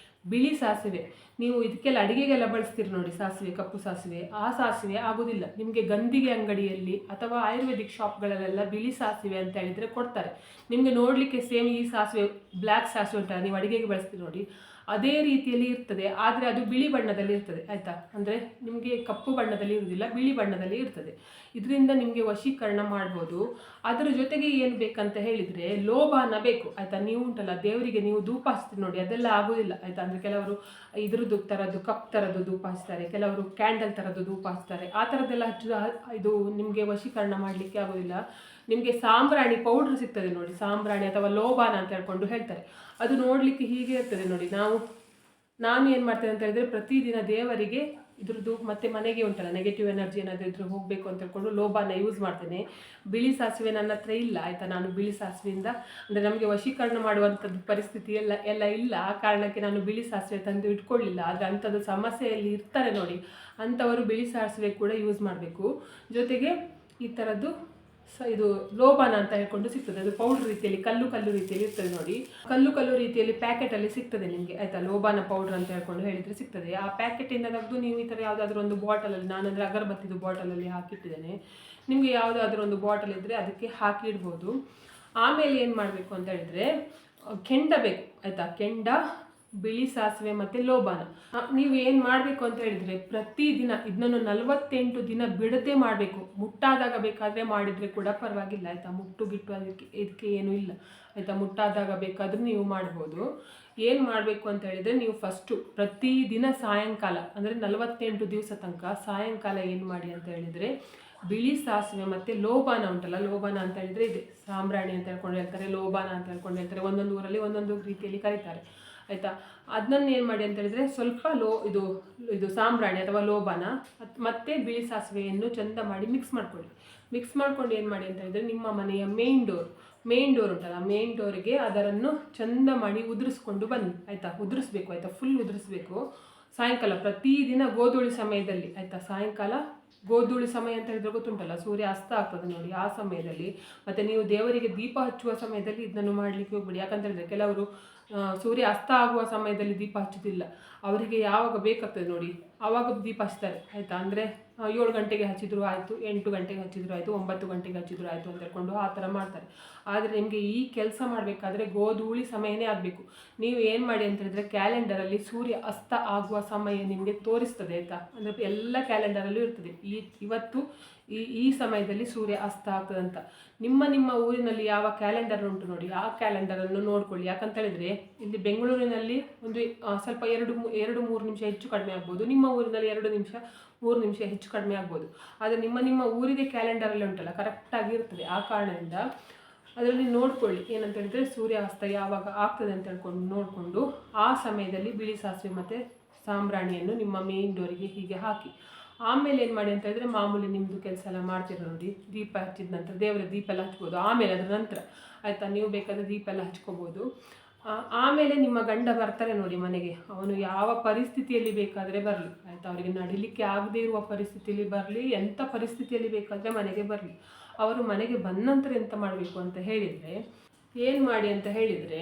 ಬಿಳಿ ಸಾಸಿವೆ. ನೀವು ಇದಕ್ಕೆಲ್ಲ ಅಡುಗೆಗೆಲ್ಲ ಬಳಸ್ತೀರಿ ನೋಡಿ, ಸಾಸಿವೆ, ಕಪ್ಪು ಸಾಸಿವೆ. ಆ ಸಾಸಿವೆ ಆಗೋದಿಲ್ಲ. ನಿಮಗೆ ಗಂಧಿಗೆ ಅಂಗಡಿಯಲ್ಲಿ ಅಥವಾ ಆಯುರ್ವೇದಿಕ್ ಶಾಪ್ಗಳಲ್ಲೆಲ್ಲ ಬಿಳಿ ಸಾಸಿವೆ ಅಂತ ಹೇಳಿದರೆ ಕೊಡ್ತಾರೆ. ನಿಮಗೆ ನೋಡಲಿಕ್ಕೆ ಸೇಮ್ ಈ ಸಾಸಿವೆ, ಬ್ಲ್ಯಾಕ್ ಸಾಸಿವೆ ಉಂಟಲ್ಲ, ನೀವು ಅಡುಗೆಗೆ ಬಳಸ್ತೀರಿ ನೋಡಿ, ಅದೇ ರೀತಿಯಲ್ಲಿ ಇರ್ತದೆ. ಆದರೆ ಅದು ಬಿಳಿ ಬಣ್ಣದಲ್ಲಿ ಇರ್ತದೆ, ಆಯಿತಾ. ಅಂದರೆ ನಿಮಗೆ ಕಪ್ಪು ಬಣ್ಣದಲ್ಲಿ ಇರುವುದಿಲ್ಲ, ಬಿಳಿ ಬಣ್ಣದಲ್ಲಿ ಇರ್ತದೆ. ಇದರಿಂದ ನಿಮಗೆ ವಶೀಕರಣ ಮಾಡ್ಬೋದು. ಅದರ ಜೊತೆಗೆ ಏನು ಬೇಕಂತ ಹೇಳಿದರೆ ಲೋಬಾನ ಬೇಕು, ಆಯಿತಾ. ನೀವು ಉಂಟಲ್ಲ, ದೇವರಿಗೆ ನೀವು ಧೂಪ ಹಚ್ತೀರಿ ನೋಡಿ, ಅದೆಲ್ಲ ಆಗೋದಿಲ್ಲ, ಆಯಿತಾ. ಅಂದರೆ ಕೆಲವರು ಇದ್ರದ್ದು ಥರದ್ದು ಕಪ್ ಥರದ್ದು ಧೂಪ ಹಚ್ತಾರೆ, ಕೆಲವರು ಕ್ಯಾಂಡಲ್ ಥರದ್ದು ಧೂಪ ಹಚ್ತಾರೆ. ಆ ಥರದ್ದೆಲ್ಲ ಇದು ನಿಮಗೆ ವಶೀಕರಣ ಮಾಡಲಿಕ್ಕೆ ಆಗೋದಿಲ್ಲ. ನಿಮಗೆ ಸಾಂಬ್ರಾಣಿ ಪೌಡ್ರ್ ಸಿಗ್ತದೆ ನೋಡಿ, ಸಾಂಬ್ರಾಣಿ ಅಥವಾ ಲೋಬಾನ ಅಂತ ಹೇಳ್ಕೊಂಡು ಹೇಳ್ತಾರೆ. ಅದು ನೋಡಲಿಕ್ಕೆ ಹೀಗೆ ಇರ್ತದೆ ನೋಡಿ. ನಾನು ಏನು ಮಾಡ್ತೇನೆ ಅಂತ ಹೇಳಿದರೆ, ಪ್ರತಿದಿನ ದೇವರಿಗೆ ಇದ್ರದ್ದು ಮತ್ತು ಮನೆಗೆ ಉಂಟಲ್ಲ ನೆಗೆಟಿವ್ ಎನರ್ಜಿ ಏನಾದರೂ ಇದ್ರೂ ಹೋಗಬೇಕು ಅಂತ ಹೇಳ್ಕೊಂಡು ಲೋಬಾನ ಯೂಸ್ ಮಾಡ್ತೇನೆ. ಬಿಳಿ ಸಾಸಿವೆ ನನ್ನ ಹತ್ರ ಇಲ್ಲ, ಆಯಿತಾ. ನಾನು ಬಿಳಿ ಸಾಸಿವೆಯಿಂದ ಅಂದರೆ ನಮಗೆ ವಶೀಕರಣ ಮಾಡುವಂಥದ್ದು ಪರಿಸ್ಥಿತಿ ಎಲ್ಲ ಇಲ್ಲ. ಆ ಕಾರಣಕ್ಕೆ ನಾನು ಬಿಳಿ ಸಾಸಿವೆ ತಂದು ಇಟ್ಕೊಳ್ಳಿಲ್ಲ. ಆದರೆ ಅಂಥದ್ದು ಸಮಸ್ಯೆಯಲ್ಲಿ ಇರ್ತಾರೆ ನೋಡಿ, ಅಂಥವರು ಬಿಳಿ ಸಾಸಿವೆ ಕೂಡ ಯೂಸ್ ಮಾಡಬೇಕು. ಜೊತೆಗೆ ಈ ಥರದ್ದು ಇದು ಲೋಬಾನ ಅಂತ ಹೇಳ್ಕೊಂಡು ಸಿಗ್ತದೆ. ಅದು ಪೌಡ್ರ್ ರೀತಿಯಲ್ಲಿ ಕಲ್ಲು ರೀತಿಯಲ್ಲಿ ಇರ್ತದೆ ನೋಡಿ, ಕಲ್ಲು ರೀತಿಯಲ್ಲಿ ಪ್ಯಾಕೆಟಲ್ಲಿ ಸಿಗ್ತದೆ ನಿಮಗೆ, ಆಯಿತಾ. ಲೋಬಾನ ಪೌಡ್ರ್ ಅಂತ ಹೇಳ್ಕೊಂಡು ಹೇಳಿದರೆ ಸಿಗ್ತದೆ. ಆ ಪ್ಯಾಕೆಟಿಂದ ತೆಗೆದು ನೀವು ಈ ಥರ ಯಾವುದಾದ್ರೂ ಒಂದು ಬಾಟಲಲ್ಲಿ, ನಾನಂದರೆ ಅಗರಬತ್ತಿದು ಬಾಟಲಲ್ಲಿ ಹಾಕಿಟ್ಟಿದ್ದೇನೆ, ನಿಮಗೆ ಯಾವುದಾದ್ರೂ ಒಂದು ಬಾಟಲ್ ಇದ್ದರೆ ಅದಕ್ಕೆ ಹಾಕಿ ಇಡ್ಬೋದು. ಆಮೇಲೆ ಏನು ಮಾಡಬೇಕು ಅಂತ ಹೇಳಿದರೆ, ಕೆಂಡ ಬೇಕು, ಆಯಿತಾ. ಕೆಂಡ, ಬಿಳಿ ಸಾಸಿವೆ ಮತ್ತು ಲೋಬಾನ. ನೀವು ಏನು ಮಾಡಬೇಕು ಅಂತ ಹೇಳಿದರೆ, ಪ್ರತಿದಿನ ಇದನ್ನು 48 ದಿನ ಬಿಡದೆ ಮಾಡಬೇಕು. ಮುಟ್ಟಾದಾಗ ಬೇಕಾದರೆ ಮಾಡಿದರೆ ಕೂಡ ಪರವಾಗಿಲ್ಲ, ಆಯಿತಾ. ಮುಟ್ಟು ಗಿಟ್ಟು ಇದಕ್ಕೆ ಏನೂ ಇಲ್ಲ, ಆಯಿತಾ. ಮುಟ್ಟಾದಾಗ ಬೇಕಾದರೂ ನೀವು ಮಾಡ್ಬೋದು. ಏನು ಮಾಡಬೇಕು ಅಂತ ಹೇಳಿದರೆ, ನೀವು ಫಸ್ಟು ಪ್ರತಿದಿನ ಸಾಯಂಕಾಲ, ಅಂದರೆ 48 ದಿವಸ ತನಕ ಸಾಯಂಕಾಲ ಏನು ಮಾಡಿ ಅಂತ ಹೇಳಿದರೆ, ಬಿಳಿ ಸಾಸಿವೆ ಮತ್ತು ಲೋಬಾನ ಉಂಟಲ್ಲ, ಲೋಬಾನ ಅಂತ ಹೇಳಿದರೆ ಇದೆ, ಸಾಂಬ್ರಾಣಿ ಅಂತ ಹೇಳ್ಕೊಂಡು ಹೇಳ್ತಾರೆ, ಲೋಬಾನ ಅಂತ ಹೇಳ್ಕೊಂಡು ಹೇಳ್ತಾರೆ. ಒಂದೊಂದು ಊರಲ್ಲಿ ಒಂದೊಂದು ರೀತಿಯಲ್ಲಿ ಕರೀತಾರೆ, ಆಯಿತಾ. ಅದನ್ನು ಏನು ಮಾಡಿ ಅಂತ ಹೇಳಿದರೆ, ಸ್ವಲ್ಪ ಇದು ಸಾಂಬ್ರಾಣಿ ಅಥವಾ ಲೋಬಾನ ಮತ್ತು ಬಿಳಿ ಸಾಸಿವೆಯನ್ನು ಚೆಂದ ಮಾಡಿ ಮಿಕ್ಸ್ ಮಾಡ್ಕೊಳ್ಳಿ. ಮಿಕ್ಸ್ ಮಾಡ್ಕೊಂಡು ಏನು ಮಾಡಿ ಅಂತ ಹೇಳಿದರೆ, ನಿಮ್ಮ ಮನೆಯ ಮೇನ್ ಡೋರ್ ಉಂಟಲ್ಲ, ಮೇನ್ ಡೋರಿಗೆ ಅದನ್ನು ಚೆಂದ ಮಾಡಿ ಉದುರಿಸ್ಕೊಂಡು ಬನ್ನಿ, ಆಯಿತಾ. ಉದುರಿಸ್ಬೇಕು, ಆಯಿತಾ. ಫುಲ್ ಉದುರಿಸ್ಬೇಕು. ಸಾಯಂಕಾಲ ಪ್ರತಿದಿನ ಗೋಧೂಳಿ ಸಮಯದಲ್ಲಿ, ಆಯಿತಾ. ಸಾಯಂಕಾಲ ಗೋಧೂಳಿ ಸಮಯ ಅಂತ ಹೇಳಿದ್ರೆ ಗೊತ್ತುಂಟಲ್ಲ, ಸೂರ್ಯ ಅಸ್ತ ಆಗ್ತದೆ ನೋಡಿ, ಆ ಸಮಯದಲ್ಲಿ. ಮತ್ತು ನೀವು ದೇವರಿಗೆ ದೀಪ ಹಚ್ಚುವ ಸಮಯದಲ್ಲಿ ಇದನ್ನು ಮಾಡಲಿಕ್ಕೆ ಹೋಗ್ಬೇಡಿ. ಯಾಕಂತ ಹೇಳಿದ್ರೆ ಕೆಲವರು ಸೂರ್ಯ ಅಸ್ತ ಆಗುವ ಸಮಯದಲ್ಲಿ ದೀಪ ಹಚ್ಚೋದಿಲ್ಲ. ಅವರಿಗೆ ಯಾವಾಗ ಬೇಕಾಗ್ತದೆ ನೋಡಿ ಆವಾಗ ದೀಪ ಹಚ್ತಾರೆ, ಆಯಿತಾ. ಅಂದರೆ 7 ಗಂಟೆಗೆ ಹಚ್ಚಿದ್ರು ಆಯಿತು, 8 ಗಂಟೆಗೆ ಹಚ್ಚಿದ್ರು ಆಯಿತು, 9 ಗಂಟೆಗೆ ಹಚ್ಚಿದ್ರು ಆಯಿತು ಅಂತ ಹೇಳ್ಕೊಂಡು ಆ ಥರ ಮಾಡ್ತಾರೆ. ಆದರೆ ನಿಮಗೆ ಈ ಕೆಲಸ ಮಾಡಬೇಕಾದ್ರೆ ಗೋಧೂಳಿ ಸಮಯನೇ ಆಗಬೇಕು. ನೀವು ಏನು ಮಾಡಿ ಅಂತ ಹೇಳಿದ್ರೆ, ಕ್ಯಾಲೆಂಡರಲ್ಲಿ ಸೂರ್ಯ ಅಸ್ತ ಆಗುವ ಸಮಯ ನಿಮಗೆ ತೋರಿಸ್ತದೆ, ಆಯಿತಾ. ಅಂದರೆ ಎಲ್ಲ ಕ್ಯಾಲೆಂಡರಲ್ಲೂ ಇರ್ತದೆ, ಇವತ್ತು ಈ ಸಮಯದಲ್ಲಿ ಸೂರ್ಯ ಅಸ್ತ ಆಗ್ತದಂತ. ನಿಮ್ಮ ಊರಿನಲ್ಲಿ ಯಾವ ಕ್ಯಾಲೆಂಡರ್ ಉಂಟು ನೋಡಿ, ಆ ಕ್ಯಾಲೆಂಡರನ್ನು ನೋಡ್ಕೊಳ್ಳಿ. ಯಾಕಂತ ಹೇಳಿದರೆ, ಇಲ್ಲಿ ಬೆಂಗಳೂರಿನಲ್ಲಿ ಒಂದು ಸ್ವಲ್ಪ 2-3 ನಿಮಿಷ ಹೆಚ್ಚು ಕಡಿಮೆ ಆಗ್ಬೋದು. ನಿಮ್ಮ ಊರಿನಲ್ಲಿ 2-3 ನಿಮಿಷ ಹೆಚ್ಚು ಕಡಿಮೆ ಆಗ್ಬೋದು. ಆದರೆ ನಿಮ್ಮ ಊರಿನ ಕ್ಯಾಲೆಂಡರಲ್ಲಿ ಉಂಟಲ್ಲ, ಕರೆಕ್ಟಾಗಿ ಇರ್ತದೆ. ಆ ಕಾರಣದಿಂದ ಅದರಲ್ಲಿ ನೋಡ್ಕೊಳ್ಳಿ, ಏನಂತ ಹೇಳಿದರೆ ಸೂರ್ಯ ಅಸ್ತ ಯಾವಾಗ ಆಗ್ತದೆ ಅಂತ ಹೇಳ್ಕೊಂಡು ನೋಡಿಕೊಂಡು ಆ ಸಮಯದಲ್ಲಿ ಬಿಳಿ ಸಾಸಿವೆ ಮತ್ತು ಸಾಂಬ್ರಾಣಿಯನ್ನು ನಿಮ್ಮ ಮೇನ್ ಡೋರಿಗೆ ಹೀಗೆ ಹಾಕಿ. ಆಮೇಲೆ ಏನು ಮಾಡಿ ಅಂತ ಹೇಳಿದರೆ, ಮಾಮೂಲಿ ನಿಮ್ಮದು ಕೆಲಸ ಎಲ್ಲ ಮಾಡ್ತೀರ ನೋಡಿ, ದೀಪ ಹಚ್ಚಿದ ನಂತರ ದೇವರ ದೀಪ ಎಲ್ಲ ಹಚ್ಬೋದು. ಆಮೇಲೆ ಅದರ ನಂತರ, ಆಯಿತಾ, ನೀವು ಬೇಕಾದರೆ ದೀಪ ಎಲ್ಲ ಹಚ್ಕೋಬೋದು. ಆಮೇಲೆ ನಿಮ್ಮ ಗಂಡ ಬರ್ತಾರೆ ನೋಡಿ ಮನೆಗೆ. ಅವನು ಯಾವ ಪರಿಸ್ಥಿತಿಯಲ್ಲಿ ಬೇಕಾದರೆ ಬರಲಿ, ಆಯಿತಾ. ಅವರಿಗೆ ನಡಿಲಿಕ್ಕೆ ಆಗದೇ ಇರುವ ಪರಿಸ್ಥಿತಿಯಲ್ಲಿ ಬರಲಿ, ಎಂಥ ಪರಿಸ್ಥಿತಿಯಲ್ಲಿ ಬೇಕಾದರೆ ಮನೆಗೆ ಬರಲಿ. ಅವರು ಮನೆಗೆ ಬಂದ ನಂತರ ಎಂತ ಮಾಡಬೇಕು ಅಂತ ಹೇಳಿದರೆ, ಏನು ಮಾಡಿ ಅಂತ ಹೇಳಿದರೆ,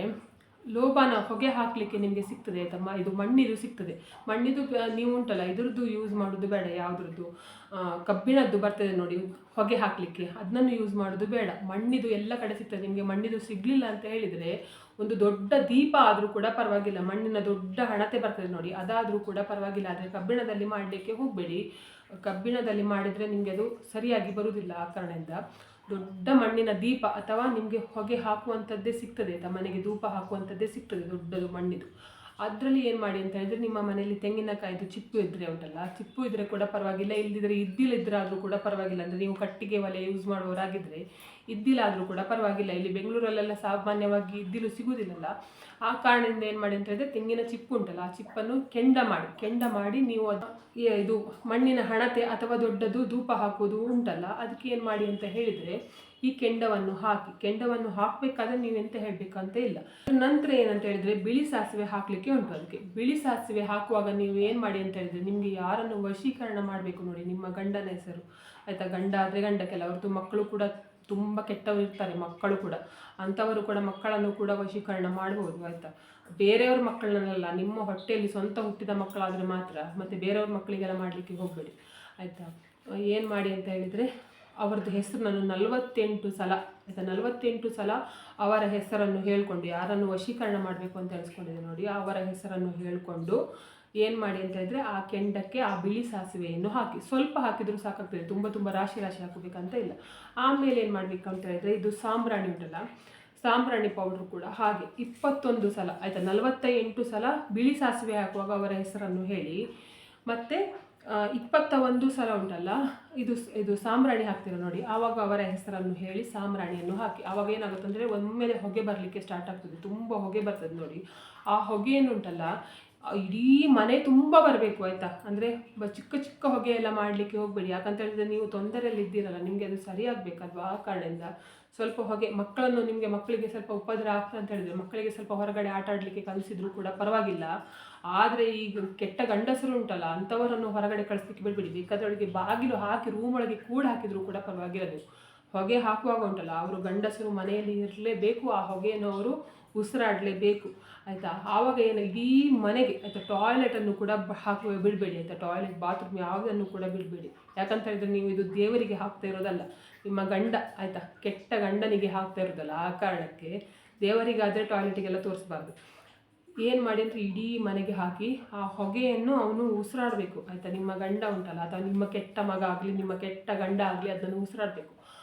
ಲೋಬಾನ ಹೊಗೆ ಹಾಕಲಿಕ್ಕೆ ನಿಮಗೆ ಸಿಗ್ತದೆ, ಆಯಿತಾ. ಇದು ಮಣ್ಣಿದು ಸಿಗ್ತದೆ. ಮಣ್ಣಿದು ನೀವು ಉಂಟಲ್ಲ, ಇದ್ರದ್ದು ಯೂಸ್ ಮಾಡೋದು ಬೇಡ. ಯಾವುದ್ರದ್ದು ಕಬ್ಬಿಣದ್ದು ಬರ್ತದೆ ನೋಡಿ ಹೊಗೆ ಹಾಕಲಿಕ್ಕೆ, ಅದನ್ನು ಯೂಸ್ ಮಾಡೋದು ಬೇಡ. ಮಣ್ಣಿದು ಎಲ್ಲ ಕಡೆ ಸಿಗ್ತದೆ. ನಿಮಗೆ ಮಣ್ಣಿದು ಸಿಗಲಿಲ್ಲ ಅಂತ ಹೇಳಿದರೆ, ಒಂದು ದೊಡ್ಡ ದೀಪ ಆದರೂ ಕೂಡ ಪರವಾಗಿಲ್ಲ, ಮಣ್ಣಿನ ದೊಡ್ಡ ಹಣತೆ ಬರ್ತದೆ ನೋಡಿ, ಅದಾದರೂ ಕೂಡ ಪರವಾಗಿಲ್ಲ. ಆದರೆ ಕಬ್ಬಿಣದಲ್ಲಿ ಮಾಡಲಿಕ್ಕೆ ಹೋಗಬೇಡಿ. ಕಬ್ಬಿಣದಲ್ಲಿ ಮಾಡಿದರೆ ನಿಮಗೆ ಅದು ಸರಿಯಾಗಿ ಬರುವುದಿಲ್ಲ. ಆ ಕಾರಣದಿಂದ ದೊಡ್ಡ ಮಣ್ಣಿನ ದೀಪ ಅಥವಾ ನಿಮಗೆ ಹೊಗೆ ಹಾಕುವಂಥದ್ದೇ ಸಿಗ್ತದೆ ಆಯಿತಾ, ಮನೆಗೆ ಧೂಪ ಹಾಕುವಂಥದ್ದೇ ಸಿಗ್ತದೆ ದೊಡ್ಡದು ಮಣ್ಣಿದು. ಅದರಲ್ಲಿ ಏನು ಮಾಡಿ ಅಂತ ಹೇಳಿದ್ರೆ, ನಿಮ್ಮ ಮನೆಯಲ್ಲಿ ತೆಂಗಿನಕಾಯಿದು ಚಿಪ್ಪು ಇದ್ದರೆ ಉಂಟಲ್ಲ, ಚಿಪ್ಪು ಇದ್ದರೆ ಕೂಡ ಪರವಾಗಿಲ್ಲ, ಇಲ್ಲದಿದ್ದರೆ ಇದ್ದಿಲಿದ್ರಾದರೂ ಕೂಡ ಪರವಾಗಿಲ್ಲ. ಅಂದರೆ ನೀವು ಕಟ್ಟಿಗೆ ಒಲೆ ಯೂಸ್ ಮಾಡುವವರಾಗಿದ್ದರೆ ಇದ್ದಿಲಾದರೂ ಕೂಡ ಪರವಾಗಿಲ್ಲ. ಇಲ್ಲಿ ಬೆಂಗಳೂರಲ್ಲೆಲ್ಲ ಸಾಮಾನ್ಯವಾಗಿ ಇದ್ದಿಲು ಸಿಗುವುದಿಲ್ಲಲ್ಲ. ಆ ಕಾರಣದಿಂದ ಏನು ಮಾಡಿ ಅಂತ ಹೇಳಿದ್ರೆ, ತೆಂಗಿನ ಚಿಪ್ಪು ಉಂಟಲ್ಲ, ಆ ಚಿಪ್ಪನ್ನು ಕೆಂಡ ಮಾಡಿ ನೀವು ಅದು ಇದು ಮಣ್ಣಿನ ಹಣತೆ ಅಥವಾ ದೊಡ್ಡದು ಧೂಪ ಹಾಕೋದು ಉಂಟಲ್ಲ, ಅದಕ್ಕೆ ಏನು ಮಾಡಿ ಅಂತ ಹೇಳಿದರೆ, ಈ ಕೆಂಡವನ್ನು ಹಾಕಬೇಕಾದ್ರೆ ನೀವೆಂತ ಹೇಳಬೇಕಂತ ಇಲ್ಲ. ನಂತರ ಏನಂತ ಹೇಳಿದರೆ, ಬಿಳಿ ಸಾಸಿವೆ ಹಾಕಲಿಕ್ಕೆ ಉಂಟು. ಅದಕ್ಕೆ ಬಿಳಿ ಸಾಸಿವೆ ಹಾಕುವಾಗ ನೀವು ಏನು ಮಾಡಿ ಅಂತ ಹೇಳಿದರೆ, ನಿಮಗೆ ಯಾರನ್ನು ವಶೀಕರಣ ಮಾಡಬೇಕು ನೋಡಿ, ನಿಮ್ಮ ಗಂಡನ ಹೆಸರು ಆಯಿತಾ. ಗಂಡ ಆದರೆ ಗಂಡ, ಕೆಲವರದ್ದು ಮಕ್ಕಳು ಕೂಡ ತುಂಬ ಕೆಟ್ಟವರು ಇರ್ತಾರೆ, ಮಕ್ಕಳು ಕೂಡ ಅಂಥವರು ಕೂಡ ಮಕ್ಕಳನ್ನು ಕೂಡ ವಶೀಕರಣ ಮಾಡ್ಬೋದು ಆಯಿತಾ. ಬೇರೆಯವ್ರ ಮಕ್ಕಳನ್ನೆಲ್ಲ, ನಿಮ್ಮ ಹೊಟ್ಟೆಯಲ್ಲಿ ಸ್ವಂತ ಹುಟ್ಟಿದ ಮಕ್ಕಳಾದರೆ ಮಾತ್ರ, ಮತ್ತು ಬೇರೆಯವ್ರ ಮಕ್ಕಳಿಗೆಲ್ಲ ಮಾಡಲಿಕ್ಕೆ ಹೋಗಬೇಡಿ ಆಯಿತಾ. ಏನು ಮಾಡಿ ಅಂತ ಹೇಳಿದರೆ, ಅವರದ್ದು ಹೆಸರು ನಾನು 48 ಸಲ ಆಯಿತಾ, 48 ಸಲ ಅವರ ಹೆಸರನ್ನು ಹೇಳಿಕೊಂಡು, ಯಾರನ್ನು ವಶೀಕರಣ ಮಾಡಬೇಕು ಅಂತ ಹೇಳಿಸ್ಕೊಂಡಿದೆ ನೋಡಿ, ಅವರ ಹೆಸರನ್ನು ಹೇಳಿಕೊಂಡು ಏನು ಮಾಡಿ ಅಂತ ಹೇಳಿದರೆ, ಆ ಕೆಂಡಕ್ಕೆ ಆ ಬಿಳಿ ಸಾಸಿವೆಯನ್ನು ಹಾಕಿ, ಸ್ವಲ್ಪ ಹಾಕಿದರೂ ಸಾಕಾಗ್ತದೆ, ತುಂಬ ರಾಶಿ ಹಾಕಬೇಕಂತ ಇಲ್ಲ. ಆಮೇಲೆ ಏನು ಮಾಡಬೇಕು ಅಂತ ಹೇಳಿದರೆ, ಇದು ಸಾಂಬ್ರಾಣಿ ಉಂಟಲ್ಲ, ಸಾಂಬ್ರಾಣಿ ಪೌಡ್ರು ಕೂಡ ಹಾಗೆ 21 ಸಲ ಆಯಿತಾ. 48 ಸಲ ಬಿಳಿ ಸಾಸಿವೆ ಹಾಕುವಾಗ ಅವರ ಹೆಸರನ್ನು ಹೇಳಿ, ಮತ್ತು 21 ಸಲ ಉಂಟಲ್ಲ, ಇದು ಸಾಂಬ್ರಾಣಿ ಹಾಕ್ತೀರ ನೋಡಿ, ಆವಾಗ ಅವರ ಹೆಸರನ್ನು ಹೇಳಿ ಸಾಂಬ್ರಾಣಿಯನ್ನು ಹಾಕಿ. ಆವಾಗ ಏನಾಗುತ್ತೆ ಅಂದರೆ, ಒಮ್ಮೆಲೆ ಹೊಗೆ ಬರಲಿಕ್ಕೆ ಸ್ಟಾರ್ಟ್ ಆಗ್ತದೆ, ತುಂಬ ಹೊಗೆ ಬರ್ತದೆ ನೋಡಿ. ಆ ಹೊಗೆಯನ್ನುಂಟಲ್ಲ ಇಡೀ ಮನೆ ತುಂಬ ಬರಬೇಕು ಆಯಿತಾ. ಅಂದರೆ ಚಿಕ್ಕ ಹೊಗೆ ಎಲ್ಲ ಮಾಡಲಿಕ್ಕೆ ಹೋಗಬೇಡಿ, ಯಾಕಂತ ಹೇಳಿದರೆ ನೀವು ತೊಂದರೆಯಲ್ಲಿ ಇದ್ದೀರಲ್ಲ, ನಿಮಗೆ ಅದು ಸರಿಯಾಗಬೇಕಲ್ವಾ. ಆ ಕಾರಣದಿಂದ ಸ್ವಲ್ಪ ಹೊಗೆ, ಮಕ್ಕಳಿಗೆ ಸ್ವಲ್ಪ ಉಪದ್ರ ಆಗ್ತದೆ ಅಂತ ಹೇಳಿದರೆ, ಮಕ್ಕಳಿಗೆ ಸ್ವಲ್ಪ ಹೊರಗಡೆ ಆಟ ಆಡಲಿಕ್ಕೆ ಕಲಿಸಿದ್ರು ಕೂಡ ಪರವಾಗಿಲ್ಲ. ಆದರೆ ಈಗ ಕೆಟ್ಟ ಗಂಡಸರು ಉಂಟಲ್ಲ, ಅಂಥವರನ್ನು ಹೊರಗಡೆ ಕಳಿಸ್ಲಿಕ್ಕೆ ಬಿಡಬೇಡಿ. ಬೇಕಾದೊಳಗೆ ಬಾಗಿಲು ಹಾಕಿ ರೂಮ್ ಒಳಗೆ ಕೂಡ ಹಾಕಿದರೂ ಕೂಡ ಪರವಾಗಿರಬೇಕು. ಹೊಗೆ ಹಾಕುವಾಗ ಉಂಟಲ್ಲ, ಅವರು ಗಂಡಸರು ಮನೆಯಲ್ಲಿ ಇರಲೇಬೇಕು, ಆ ಹೊಗೆಯನ್ನು ಅವರು ಉಸಿರಾಡಲೇಬೇಕು ಆಯಿತಾ. ಆವಾಗ ಏನು, ಇಡೀ ಮನೆಗೆ ಆಯಿತಾ, ಟಾಯ್ಲೆಟನ್ನು ಕೂಡ ಬಿಡಬೇಡಿ ಆಯಿತಾ. ಟಾಯ್ಲೆಟ್, ಬಾತ್ರೂಮ್ ಯಾವುದನ್ನು ಕೂಡ ಬಿಡಬೇಡಿ. ಯಾಕಂತ ಹೇಳಿದ್ರೆ, ನೀವು ಇದು ದೇವರಿಗೆ ಹಾಕ್ತಾ ಇರೋದಲ್ಲ, ನಿಮ್ಮ ಗಂಡ ಆಯಿತಾ, ಕೆಟ್ಟ ಗಂಡನಿಗೆ ಹಾಕ್ತಾ ಇರೋದಲ್ಲ. ಆ ಕಾರಣಕ್ಕೆ ದೇವರಿಗಾದರೆ ಟಾಯ್ಲೆಟಿಗೆಲ್ಲ ತೋರಿಸ್ಬಾರ್ದು. ಏನು ಮಾಡಿ ಅಂದರೆ, ಇಡೀ ಮನೆಗೆ ಹಾಕಿ ಆ ಹೊಗೆಯನ್ನು ಅವನು ಉಸಿರಾಡಬೇಕು ಆಯಿತಾ. ನಿಮ್ಮ ಗಂಡ ಉಂಟಲ್ಲ, ಅಥವಾ ನಿಮ್ಮ ಕೆಟ್ಟ ಮಗ ಆಗಲಿ, ನಿಮ್ಮ ಕೆಟ್ಟ ಗಂಡ ಆಗಲಿ, ಅದನ್ನು ಉಸಿರಾಡಬೇಕು.